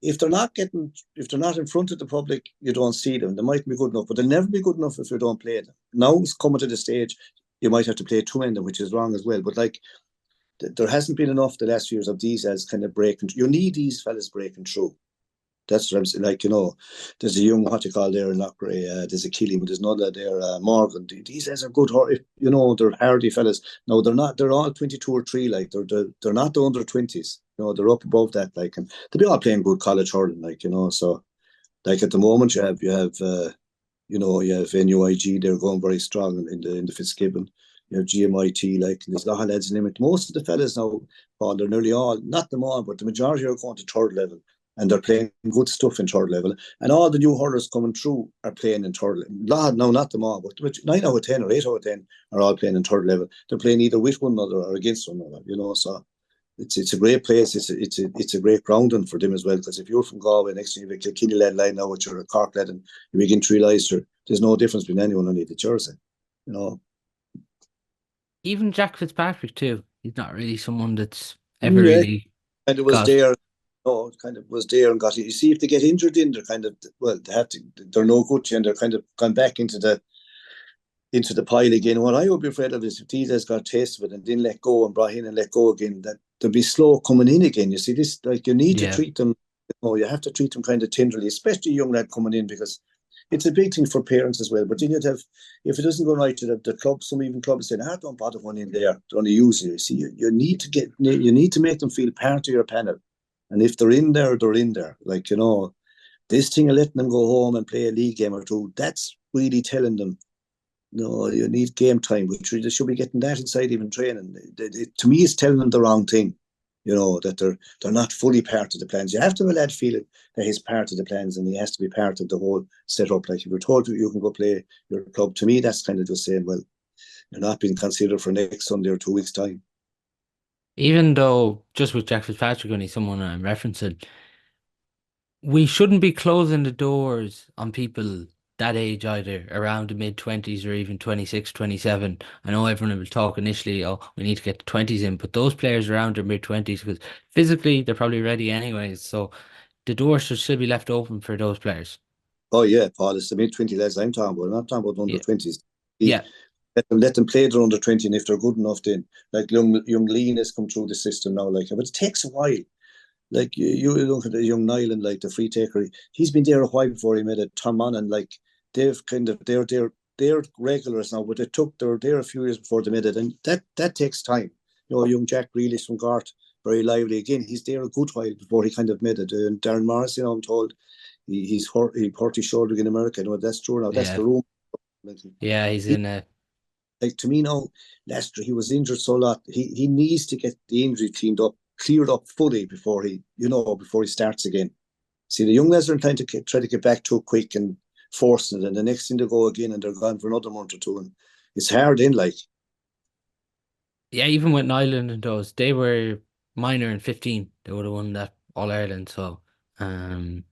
if they're not in front of the public, you don't see them. They might be good enough, but they'll never be good enough if you don't play them. Now it's coming to the stage, you might have to play 2 in them, which is wrong as well. But like, there hasn't been enough the last few years of these as kind of breaking. You need these fellas breaking through. That's what I'm saying. Like, there's a young, what you call there in Loughrea, there's a Killy, but there's another there, Morgan. These guys are good, they're hardy fellas. No, they're not. They're all 22 or 3. Like, they're not the under 20s. They're up above that. Like, and they'll be all playing good college hurling. Like, so, like, at the moment you have NUIG. They're going very strong in the Fitzgibbon. You have GMIT. Like, and there's a lot of lads in limit. Most of the fellas now, Paul, they're nearly all, not them all, but the majority are going to third level. And they're playing good stuff in third level. And all the new hurlers coming through are playing in third level. No, not them all, but 9 out of 10 or 8 out of 10 are all playing in third level. They're playing either with one another or against one another, so it's a great place. It's a great grounding for them as well, because if you're from Galway, next thing you have a Kilkenny lad line now, which are a Cork lad, and you begin to realise there's no difference between anyone underneath the jersey, Even Jack Fitzpatrick too. He's not really someone that's ever really. And it was there. It kind of was there and got it. You see, if they get injured in, they're kind of, they have to. They're no good, and they're kind of gone back into the pile again. What I would be afraid of is if these guys got a taste of it and didn't let go and brought in and let go again, that they'll be slow coming in again. You see, this, like, you need to treat them. You have to treat them kind of tenderly, especially young lad coming in, because it's a big thing for parents as well. But then you'd have, if it doesn't go right to the club, some even clubs saying, don't bother going in there. They're only using you. You see, you need to make them feel part of your panel. And if they're in there, they're in there. Like, this thing of letting them go home and play a league game or two, that's really telling them, no, you need game time, which they should be getting that inside even training. To me, it's telling them the wrong thing, that they're not fully part of the plans. You have to have a lad feeling that he's part of the plans and he has to be part of the whole setup. Like, if you're told you can go play your club, to me, that's kind of just saying, well, you're not being considered for next Sunday or 2 weeks' time. Even though, just with Jack Fitzpatrick, when he's someone I'm referencing, we shouldn't be closing the doors on people that age, either around the mid-20s or even 26, 27. I know everyone will talk initially, we need to get the 20s in, but those players around their mid-20s, because physically they're probably ready anyways, so the doors should still be left open for those players. Oh yeah, Paul, it's the mid-20 lads I'm talking about. I'm not talking about under-20s. Yeah. Let them play their under-20, and if they're good enough, then, like, young Lean has come through the system now, like, but it takes a while. Like you look at the young Nyland, like the free taker, he's been there a while before he made it. Tom Monaghan, like they've kind of they're regulars now, but they're there a few years before they made it, and that takes time. Young Jack Grealish from Gart, very lively again. He's there a good while before he kind of made it. And Darren Morris, I'm told he hurt his shoulder in America. That's true now. That's Yeah, the room. yeah, he's He, in a like to me now, Leicester, he was injured so a lot. He needs to get the injury cleared up fully before he starts again. See, the young lads are trying to try to get back too quick and forcing it, and the next thing they go again and they're gone for another month or two, and it's hard in like. yeah. Even with Ireland and those, they were minor in 15. They would have won that All Ireland. So, and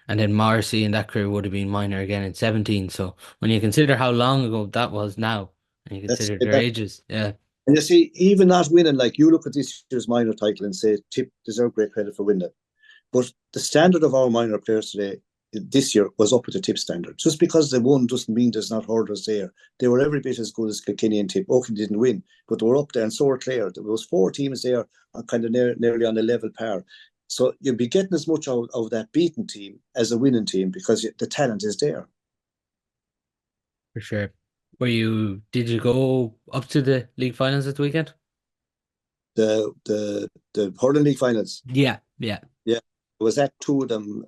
then Morrissey and that crew would have been minor again in 17. So when you consider how long ago that was now, and you That's consider it. their ages, yeah, And you see, even not winning, like you look at this year's minor title and say Tip deserve great credit for winning. But the standard of our minor players today, this year, was up with the Tip standard. Just because they won doesn't mean there's not hurdles there. They were every bit as good as Kilkenny and Tip. Oaken didn't win, but they were up there, and so were Clare. There was 4 teams there, kind of nearly on a level par. So you'll be getting as much out of that beaten team as a winning team because the talent is there. for sure. Did you go up to the league finals this weekend? The Hurling League finals. Yeah, yeah. Yeah, I was at 2 of them.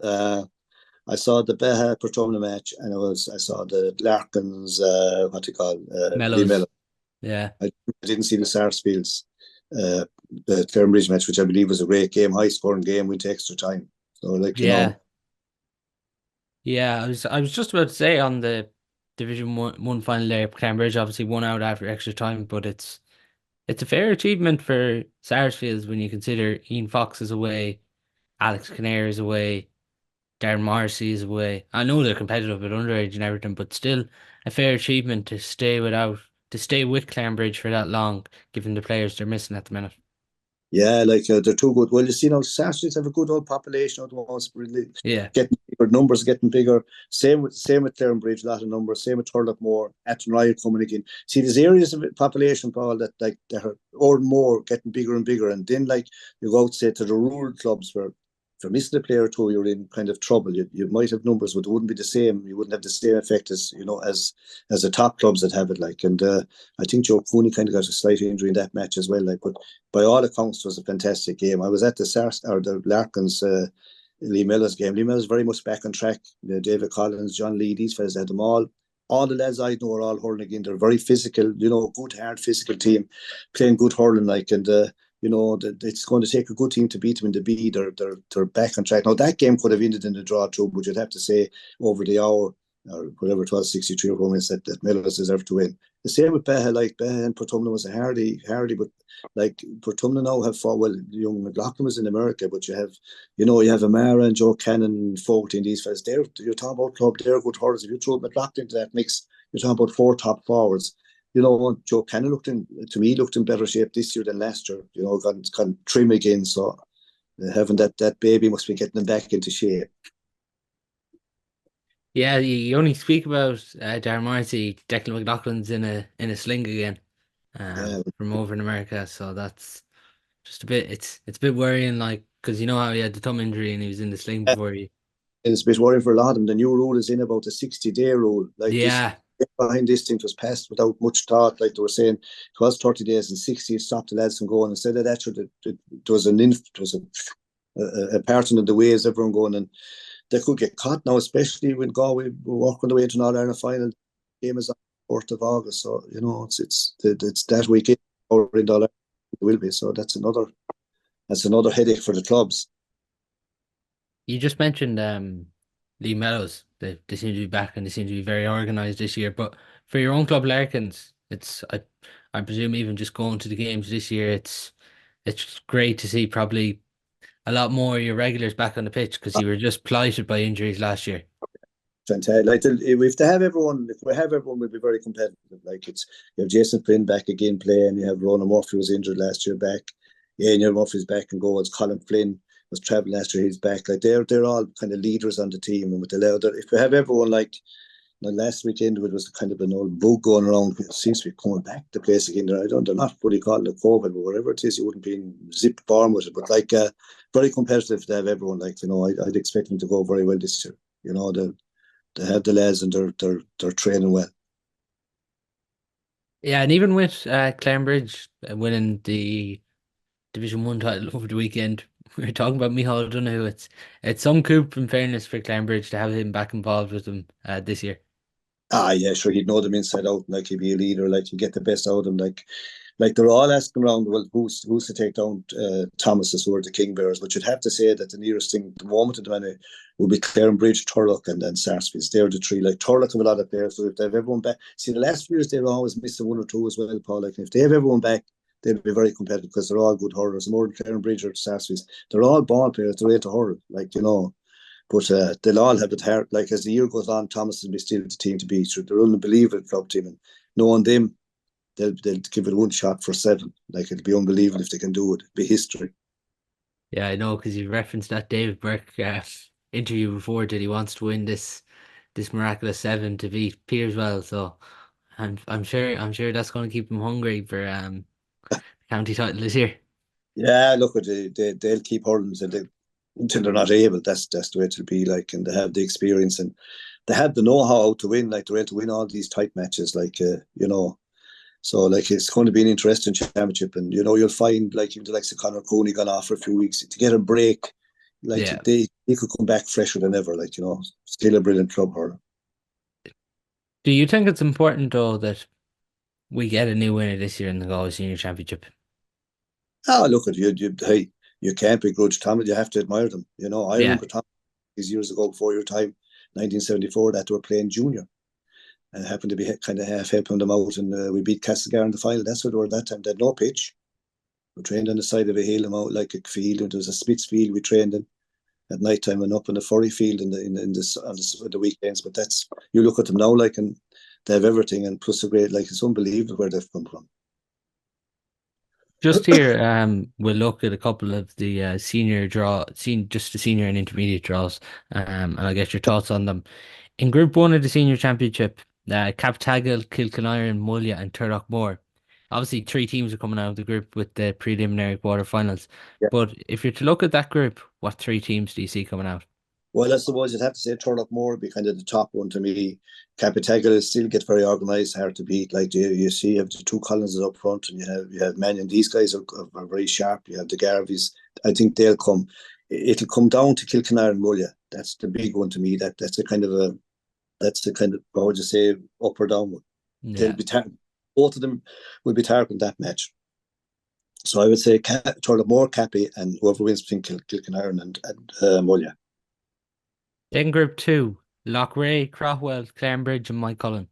I saw the Beha Portumna match, and I saw the Larkins, what do you call, Lee Mellows. Mello. Yeah. I didn't see the Sarsfields, the Clarenbridge match, which I believe was a great game, high scoring game, went to extra time. So, Yeah. Yeah, I was just about to say on the Division One final there, Cambridge obviously won out after extra time, but it's a fair achievement for Sarsfields when you consider Ian Fox is away, Alex Kinnear is away, Darren Morrissey is away. I know they're competitive with underage and everything, but still a fair achievement to stay with Cambridge for that long, given the players they're missing at the minute. Yeah, they're too good. Well, you see now, Saturdays have a good old population at once. Really Yeah. getting bigger, numbers getting bigger. Same with Clarenbridge, a lot of numbers. Same with Turlockmore, Athenry coming again. See, there's areas of population, Paul, that are more and more getting bigger and bigger. And then you go out say to the rural clubs where if you're missing a player or two, you're in kind of trouble. You might have numbers, but it wouldn't be the same. You wouldn't have the same effect as as the top clubs that have it. And I think Joe Cooney kind of got a slight injury in that match as well. But by all accounts, it was a fantastic game. I was at the Larkins Lee Miller's game. Lee Miller's very much back on track. David Collins, John Lee, these fellas had them all. All the lads I know are all hurling again. They're very physical, good, hard, physical team, playing good hurling it's going to take a good team to beat them in the B. They're back on track. Now, that game could have ended in the draw too, but you'd have to say over the hour or whatever it was, 63 or 4 minutes that Mellors deserved to win. The same with Beha, Beha and Portumna was a hardy, but Portumna now have fought, well, young McLaughlin was in America, but you have Amara and Joe Cannon, Fogarty and these fellas. You're talking about club, they're good hurlers. If you throw McLaughlin into that mix, you're talking about 4 top forwards. Joe Cannon looked in better shape this year than last year. Got trim again. So having that baby must be getting him back into shape. Yeah, you only speak about Darren Morrissey, Declan McLaughlin's in a sling again, from over in America. So that's just a bit. It's a bit worrying, because you know how he had the thumb injury and he was in the sling before he. It's a bit worrying for a lot of them. The new rule is in about the 60-day rule. This Yeah, behind this thing was passed without much thought. Like they were saying, it was 30 days and 60 stopped the lads from going. Instead of that, it was a pattern of the way is everyone going, and they could get caught now, especially when Galway were walking the way to an All-Ireland final. Game is on the 4th of August, so it's that weekend or in All-Ireland it will be. So that's another headache for the clubs. you just mentioned Lee Mellows. They seem to be back and they seem to be very organised this year. But for your own club, Larkins, I presume even just going to the games this year, it's great to see probably a lot more of your regulars back on the pitch because you were just blighted by injuries last year. Fantastic. If they have everyone, if we have everyone, we'll be very competitive. You have Jason Flynn back again playing. You have Ronan Murphy was injured last year back. Ian Murphy's back and goals. Colin Flynn was travelling last year. He's back. They're all kind of leaders on the team, and with the if we have everyone The last weekend it was kind of an old bug going around. It seems to be coming back to place again. They're not what you call it, COVID, but whatever it is, you wouldn't be in zip barn with it. But like very competitive to have everyone. Like, you know, I'd expect them to go very well this year. You know, they have the lads and they're training well. Yeah, and even with Clarenbridge winning the Division One title over the weekend, we were talking about Micheál Donoghue. It's some coup, in fairness, for Clarenbridge to have him back involved with them this year. Ah, yeah, sure. He'd know them inside out. Like he'd be a leader. Like he'd get the best out of them. Like they're all asking around. Well, who's to take down Thomas's who are the King Bears? But you'd have to say that the nearest thing, the moment at the minute, would be Clarenbridge, Turlock, and then Sarsfields. They're the three. Like Turlock have a lot of players. So if they have everyone back, see the last few years they're always missing one or two as well, Paul. Like if they have everyone back, they'll be very competitive because they're all good hurlers. More than Clarenbridge or Sarsfields, they're all ball players. They're able to hurl. Like you know. But they'll all have it hard. Like as the year goes on, Thomas will be still the team to beat. So they're an unbelievable club team, and knowing them, they'll give it one shot for 7. Like it'll be unbelievable if they can do it. It'll be history. Yeah, I know because you referenced that David Burke interview before that he wants to win this miraculous 7 to beat Peterswell. So I'm sure that's going to keep him hungry for county title this year. Yeah, look, they'll keep hurling until they're not able. That's the way it'll be. Like, and they have the experience and they have the know-how to win. Like they're able to win all these tight matches. Like you know. So, like, it's going to be an interesting championship. And, you know, you'll find, like, even the likes of Conor Cooney gone off for a few weeks to get a break. Like, Yeah. they could come back fresher than ever. Like, you know, still a brilliant club hurler. Do you think it's important though that we get a new winner this year in the Galway Senior Championship? Ah, look at you. Hey, you can't begrudge Thomas. You have to admire them. You know, I Yeah. remember Thomas these years ago before your time, 1974, that they were playing junior. And happened to be kind of half helping them out. And we beat Castlegar in the final. That's what they were at that time. They had no pitch. We trained on the side of a hill, them out like a field. And there was a Spitz field we trained in at night time and up in the furry field in this on the weekends. But that's you look at them now, like, and they have everything, and plus a great, like, it's unbelievable where they've come from. Just here, we'll look at a couple of the just the senior and intermediate draws, and I'll get your thoughts on them. In Group 1 of the Senior Championship, Captagal, Kilkenire, Mulla and Turlock Moor. Obviously, 3 teams are coming out of the group with the preliminary quarterfinals. Yeah. But if you're to look at that group, what 3 teams do you see coming out? Well, I suppose you'd have to say Turlock Moore would be kind of the top one to me. Capitagal still get very organised, hard to beat. Like you see, you have the 2 Collinses up front, and you have Mannion. These guys are very sharp. You have the Garveys. I think they'll come. It'll come down to Kilkenire and Mulla. That's the big one to me. That's the kind of how would you say, up or down one. They'll Yeah. be both of them will be targeting that match. So I would say Turlock Moore, Cappy, and whoever wins between Kilkenire and Mulla. Then Group 2, Loughrea, Craughwell, Clarenbridge and Mike Cullen.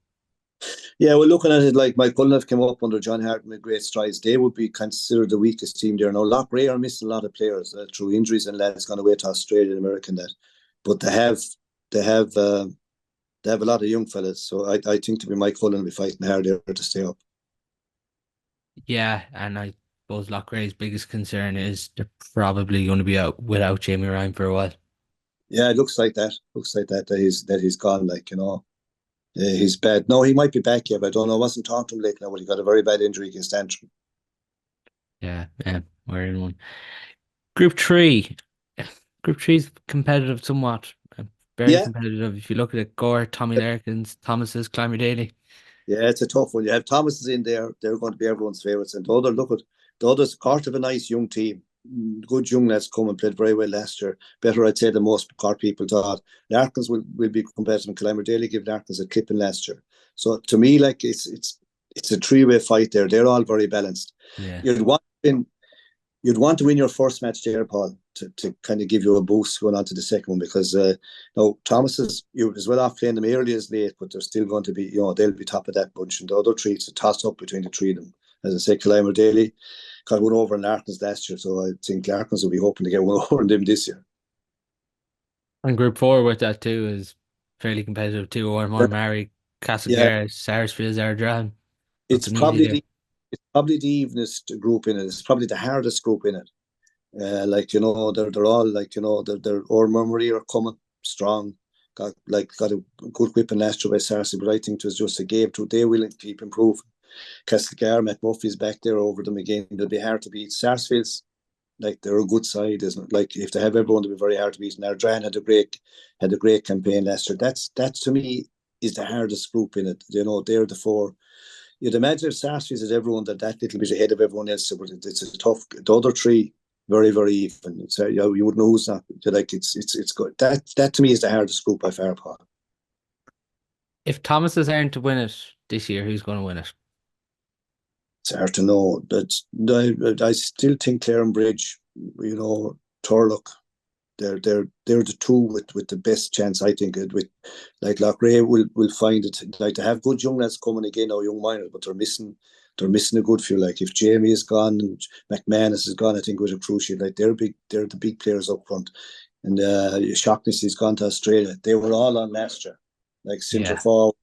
Yeah, we're looking at it like Mike Cullen have come up under John Hart with great strides. They would be considered the weakest team there. Now, Loughrea are missing a lot of players through injuries, and lads gone away to Australia and America and that. But they have a lot of young fellas. So I think to be Mike Cullen will be fighting hard there to stay up. Yeah, and I suppose Loughrea's biggest concern is they're probably going to be out without Jamie Ryan for a while. Yeah, it looks like that. That he's gone. Like, you know, he's bad. No, he might be back here, but I don't know. I wasn't talking to him lately now, but he got a very bad injury against Antrim. Yeah, we're in one. Group 3. Group 3 is competitive somewhat. Very Yeah, competitive. If you look at it, Gore, Tommy Larkins, Thomas's, Clymer Daly. yeah, it's a tough one. You have Thomas is in there; they're going to be everyone's favourites. And the others, part of a nice young team, good young lads come and played very well last year. Better, I'd say, than most Cork people thought. Larkins will be competitive. Clymer Daly gave Larkins a clipping last year. So to me, like it's a 3-way fight there. They're all very balanced. Yeah. You'd want to win your first match there, Paul, to kind of give you a boost going on to the second one, because Thomas is, you as well off playing them early as late, but they're still going to be, they'll be top of that bunch. And the other 3, it's a toss up between the 3 of them. As I say, Clymer Daly got one over in Larkins last year, so I think Larkins will be hoping to get one over in them this year. And Group 4 with that too is fairly competitive too. Ormore, Mary, Yeah, Castlegar, Sarsfields, Ardran. it's Nothing easy there. probably the evenest group in it. It's probably the hardest group in it. Like, they're all like, they're Ormore are coming strong. got a good whipping last year by Sarcy, but I think it was just a game too. They will keep improving. Castlegar, McMuffy's back there over them again. They'll be hard to beat. Sarsfield's like they're a good side, isn't it? Like if they have everyone, they'll be very hard to beat. And Ardran had a great campaign last year. That to me is the hardest group in it. You know, they're the four. You'd imagine if Sarsfields is everyone that little bit ahead of everyone else, but it's a tough. The other three very, very even. It's you wouldn't know who's not. Like it's good. That to me is the hardest group by far, Paul. If Thomas's aren't to win it this year, who's going to win it? It's hard to know. I still think Clarenbridge, you know, Turlock, they're the two with the best chance. I think with like Loughrea will find it. Like they have good young lads coming again, or young minors, but they're missing a good few. Like if Jamie is gone and McManus is gone, I think it was a crucial. Like they're the big players up front, and Shaughnessy's gone to Australia. They were all on last year, like centre forward,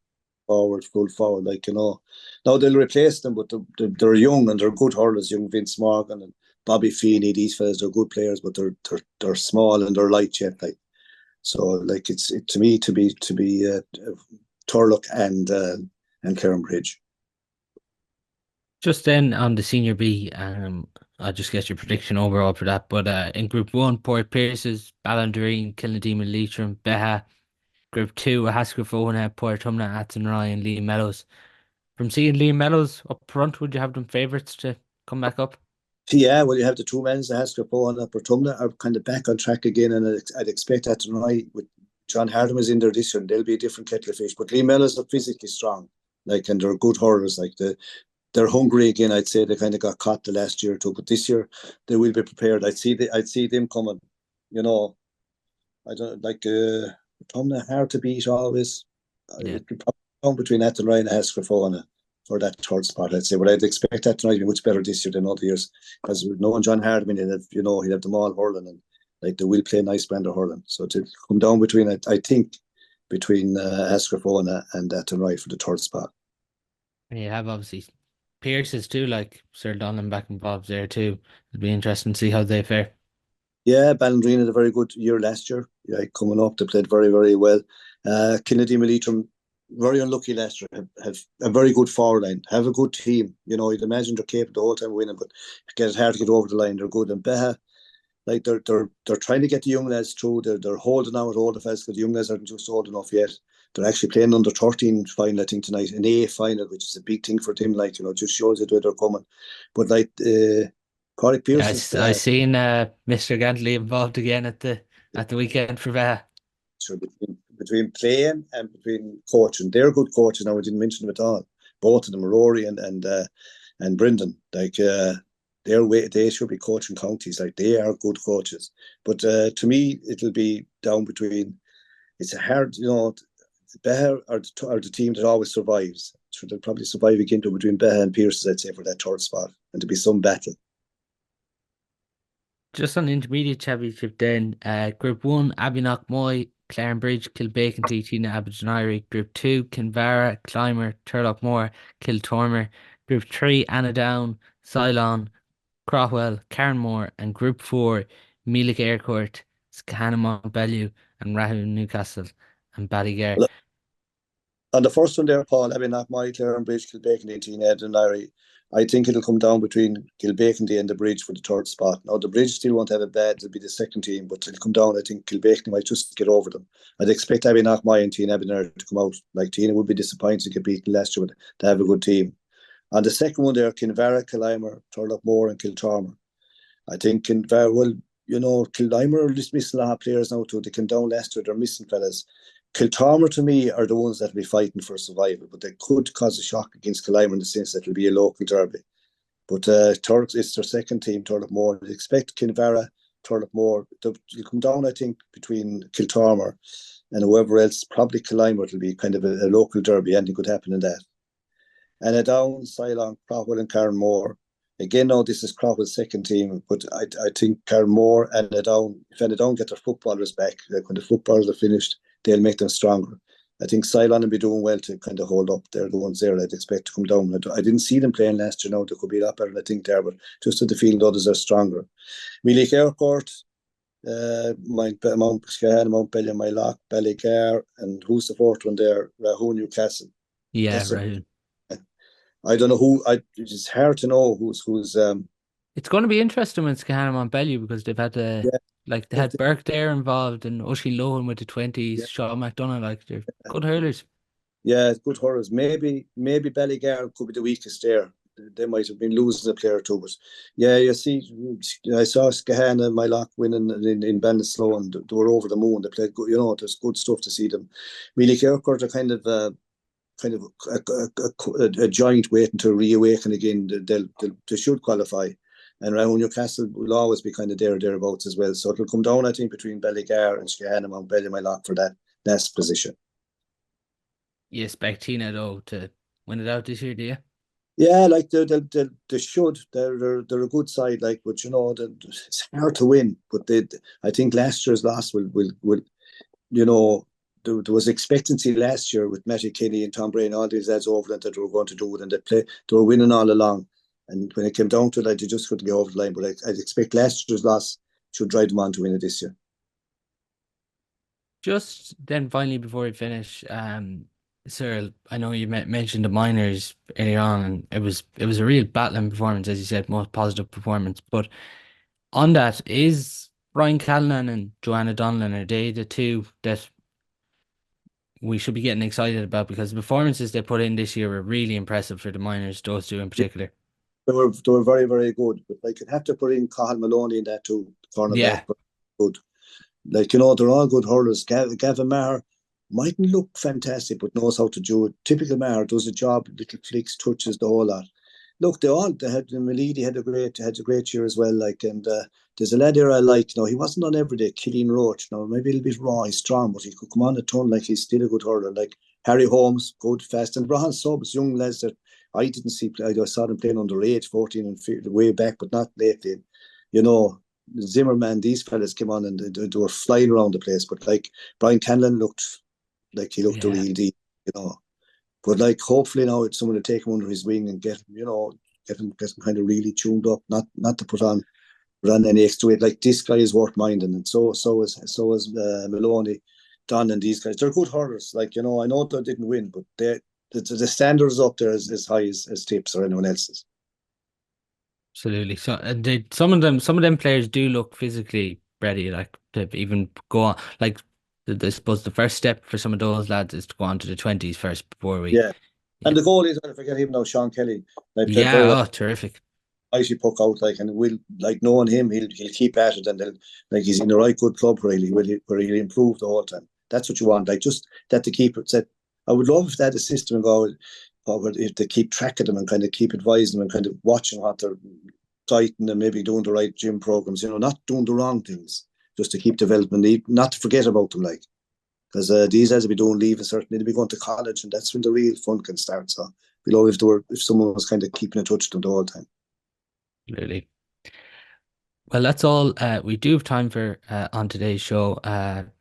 full forward. Like you know, now they'll replace them, but they're young and they're good hurlers. Young Vince Morgan and Bobby Feeney, these fellas, they're good players, but they're small and they're light yet. Like so, like to me to be Turlock and Clarenbridge. Just then on the Senior B, I'll just get your prediction overall for that. But in Group 1, Port Pierce's, Ballandreen, Kilnadeem, Leitrim, Beha. Group 2, Haskell-Fona, Port Humna, Athenry and Liam Meadows. From seeing Liam Meadows up front, would you have them favourites to come back up? Yeah, well, you have the two men's, the Haskell-Fona and Port Humna are kind of back on track again, and I'd expect Athenry with John Hardiman is in there this year, and they'll be a different kettle of fish. But Liam Meadows are physically strong, like, and they're good hurlers. Like they're hungry again. I'd say they kind of got caught the last year or two, but this year they will be prepared. I'd see them coming. You know, I don't like Tumna hard to beat always. Yeah. It'd be probably between Athenry and Haskell-Fona for that third spot, I'd say. But I'd expect Athenry to be much better this year than other years because with knowing John Hardiman, he'd have them all hurling, and like they will play nice brand of hurling. So to come down between it, I think between Haskell-Fona and Athenry for the third spot. And you have obviously Pierce's too, like Sir Donlan back involved there too. It'll be interesting to see how they fare. Yeah, Ballandreen had a very good year last year. Yeah, coming up, they played very, very well. Kilnadeem and Leitrim, very unlucky last year. Have a very good forward line. Have a good team. You know, you'd imagine they're capable the whole time winning, but it's hard to get over the line. They're good. And Beha, like they're trying to get the young lads through. They're holding out all the fellas because the young lads aren't just old enough yet. They're actually playing under 13 final, I think, tonight, an A final, which is a big thing for them. Like, you know, just shows it where they're coming. But like Corey Pearce, I seen Mr. Gantley involved again at the weekend for Beha. So between playing and between coaching, they're good coaches. Now I didn't mention them at all. Both of them, Rory and Brendan, like they should be coaching counties. Like they are good coaches. But to me, it'll be down between. It's a hard, you know. Beha are the team that always survives. So they'll probably survive again between Beha and Pearce, I'd say, for that third spot, and to be some battle. Just on the intermediate championship then, Group 1, Abbeynock-Moy, Clarenbridge, Kilbacon, Tina Aberdeenry. Group 2, Kinvara, Clymer, Turlockmore, Kiltormer. Group 3, Annadown, Ceylon, Craughwell, Carnmore. And Group 4, Meelick Aircourt, Skahana Montbellew, and Rahul Newcastle and Ballygar. On the first one there, Paul, Abbeynock-Moy, Clarenbridge, Kilbacon, Tina Aberdeenry. I think it'll come down between Kilbacon and the Bridge for the third spot. Now, the Bridge still won't have a bad, it'll be the second team, but it'll come down. I think Kilbacon might just get over them. I'd expect Abbeynock-Moy and Tina Aberdeenry to come out. Like, Tina would be disappointed to get beaten last year, but they have a good team. On the second one there, Kinvara, Clymer, Turlockmore and Kiltormer. I think Kinvara, well, you know, Clymer are just missing a lot of players now too. They came down last year, they're missing fellas. Kiltormer, to me, are the ones that will be fighting for survival, but they could cause a shock against Clymer in the sense that it'll be a local derby. But it's their second team, Turlockmore. I expect Kinvara, Turlockmore. You'll come down, I think, between Kiltormer and whoever else. Probably Clymer will be kind of a local derby. Anything could happen in that. And a down, Ceylon, Craughwell and Carnmore. Again, now this is Craughwell's second team, but I think Carnmore and a down, if a down get their footballers back, like when the footballers are finished, they'll make them stronger. I think Ceylon will be doing well to kind of hold up. They're the ones there I'd expect to come down. I didn't see them playing last year. Now they could be a lot better, I think, there, but just at the field, others are stronger. Meelick Aircourt, Mount Scahan, Mount Belly, Mylock, Ballygar, and who's the fourth one there? Rahun Newcastle. Yeah, That's a, right. I don't know who. It's hard to know who's. It's going to be interesting when Scahanam on Bellew because they've had Yeah, like they look, had Burke there involved and Oisin Lohan with the 20s, yeah, Sean McDonough, like they're good hurlers. yeah, good hurlers. Maybe Ballygar could be the weakest there. They might have been losing a player or two, but yeah, you see, I saw Scahan and Mylock winning in Ballinasloe, and they were over the moon. They played good, there's good stuff to see them. Really, Kirkcourt are kind of a giant waiting to reawaken again. They should qualify. And around Newcastle will always be kind of there or thereabouts as well. So it'll come down, I think, between Ballygar and Skehanna and Ballymoylock for that last position. You expect Tina though to win it out this year, do you? Yeah, like they should. They're a good side, like, but it's hard to win. But I think last year's loss will you know, there was expectancy last year with Matty Kenny and Tom Bray and all these lads over that they were going to do it, and they were winning all along. And when it came down to it, like, they just couldn't get over the line. But I'd expect last year's loss should drive them on to win it this year. Just then finally before we finish, Cyril, I know you mentioned the minors earlier on, and it was a real battling performance, as you said, most positive performance. But on that, is Ryan Callanan and Joanna Donlan, are they the two that we should be getting excited about because the performances they put in this year were really impressive for the minors, those two in particular. They were very, very good. But like, you'd have to put in Cathal Maloney in that too, cornerback. Yeah, But good. Like, they're all good hurlers. Gavin Maher mightn't look fantastic, but knows how to do it. Typical Maher does a job, little flicks, touches, the whole lot. Look, they had Malidi had a great year as well. Like, and there's a lad there I like. He wasn't on every day. Killian Roach. Maybe a little bit raw. He's strong, but he could come on a ton. Like, he's still a good hurler. Like Harry Holmes, good, fast, and Brahan Subs, young lads that I didn't see play. I saw them playing under age, 14 and way back, but not lately. You know, Zimmerman, these fellas came on and they were flying around the place. But like Brian Canlon looked like he looked the yeah, real deal. You know, but like, hopefully now it's someone to take him under his wing and get him kind of really tuned up, not to put on any extra weight. Like, this guy is worth minding, and so is Maloney, Don, and these guys. They're good hurlers. Like, I know they didn't win, but the standards up there is as high as Tips or anyone else's. absolutely. So some of them players do look physically ready, like to even go on. Like I suppose the first step for some of those lads is to go on to the 20s first before we. Yeah, Yeah, and the goalies, I forget him now, Sean Kelly. They played very yeah. well. Oh, terrific. Actually puck out, like, and will, like, knowing him, he'll keep at it, and then, like, he's in the right good club really, where he'll improve the whole time. That's what you want, like, just that to keep it set. I would love if they had a system and go, or if they keep track of them and kind of keep advising them and kind of watching what they're dieting and maybe doing the right gym programs, not doing the wrong things, just to keep development, not to forget about them, like, because these guys will be doing leaving, certainly they'll be going to college, and that's when the real fun can start. So below, if someone was kind of keeping in touch with them the whole time. Absolutely. Well, that's all we do have time for on today's show.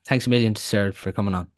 Thanks a million to Sarah for coming on.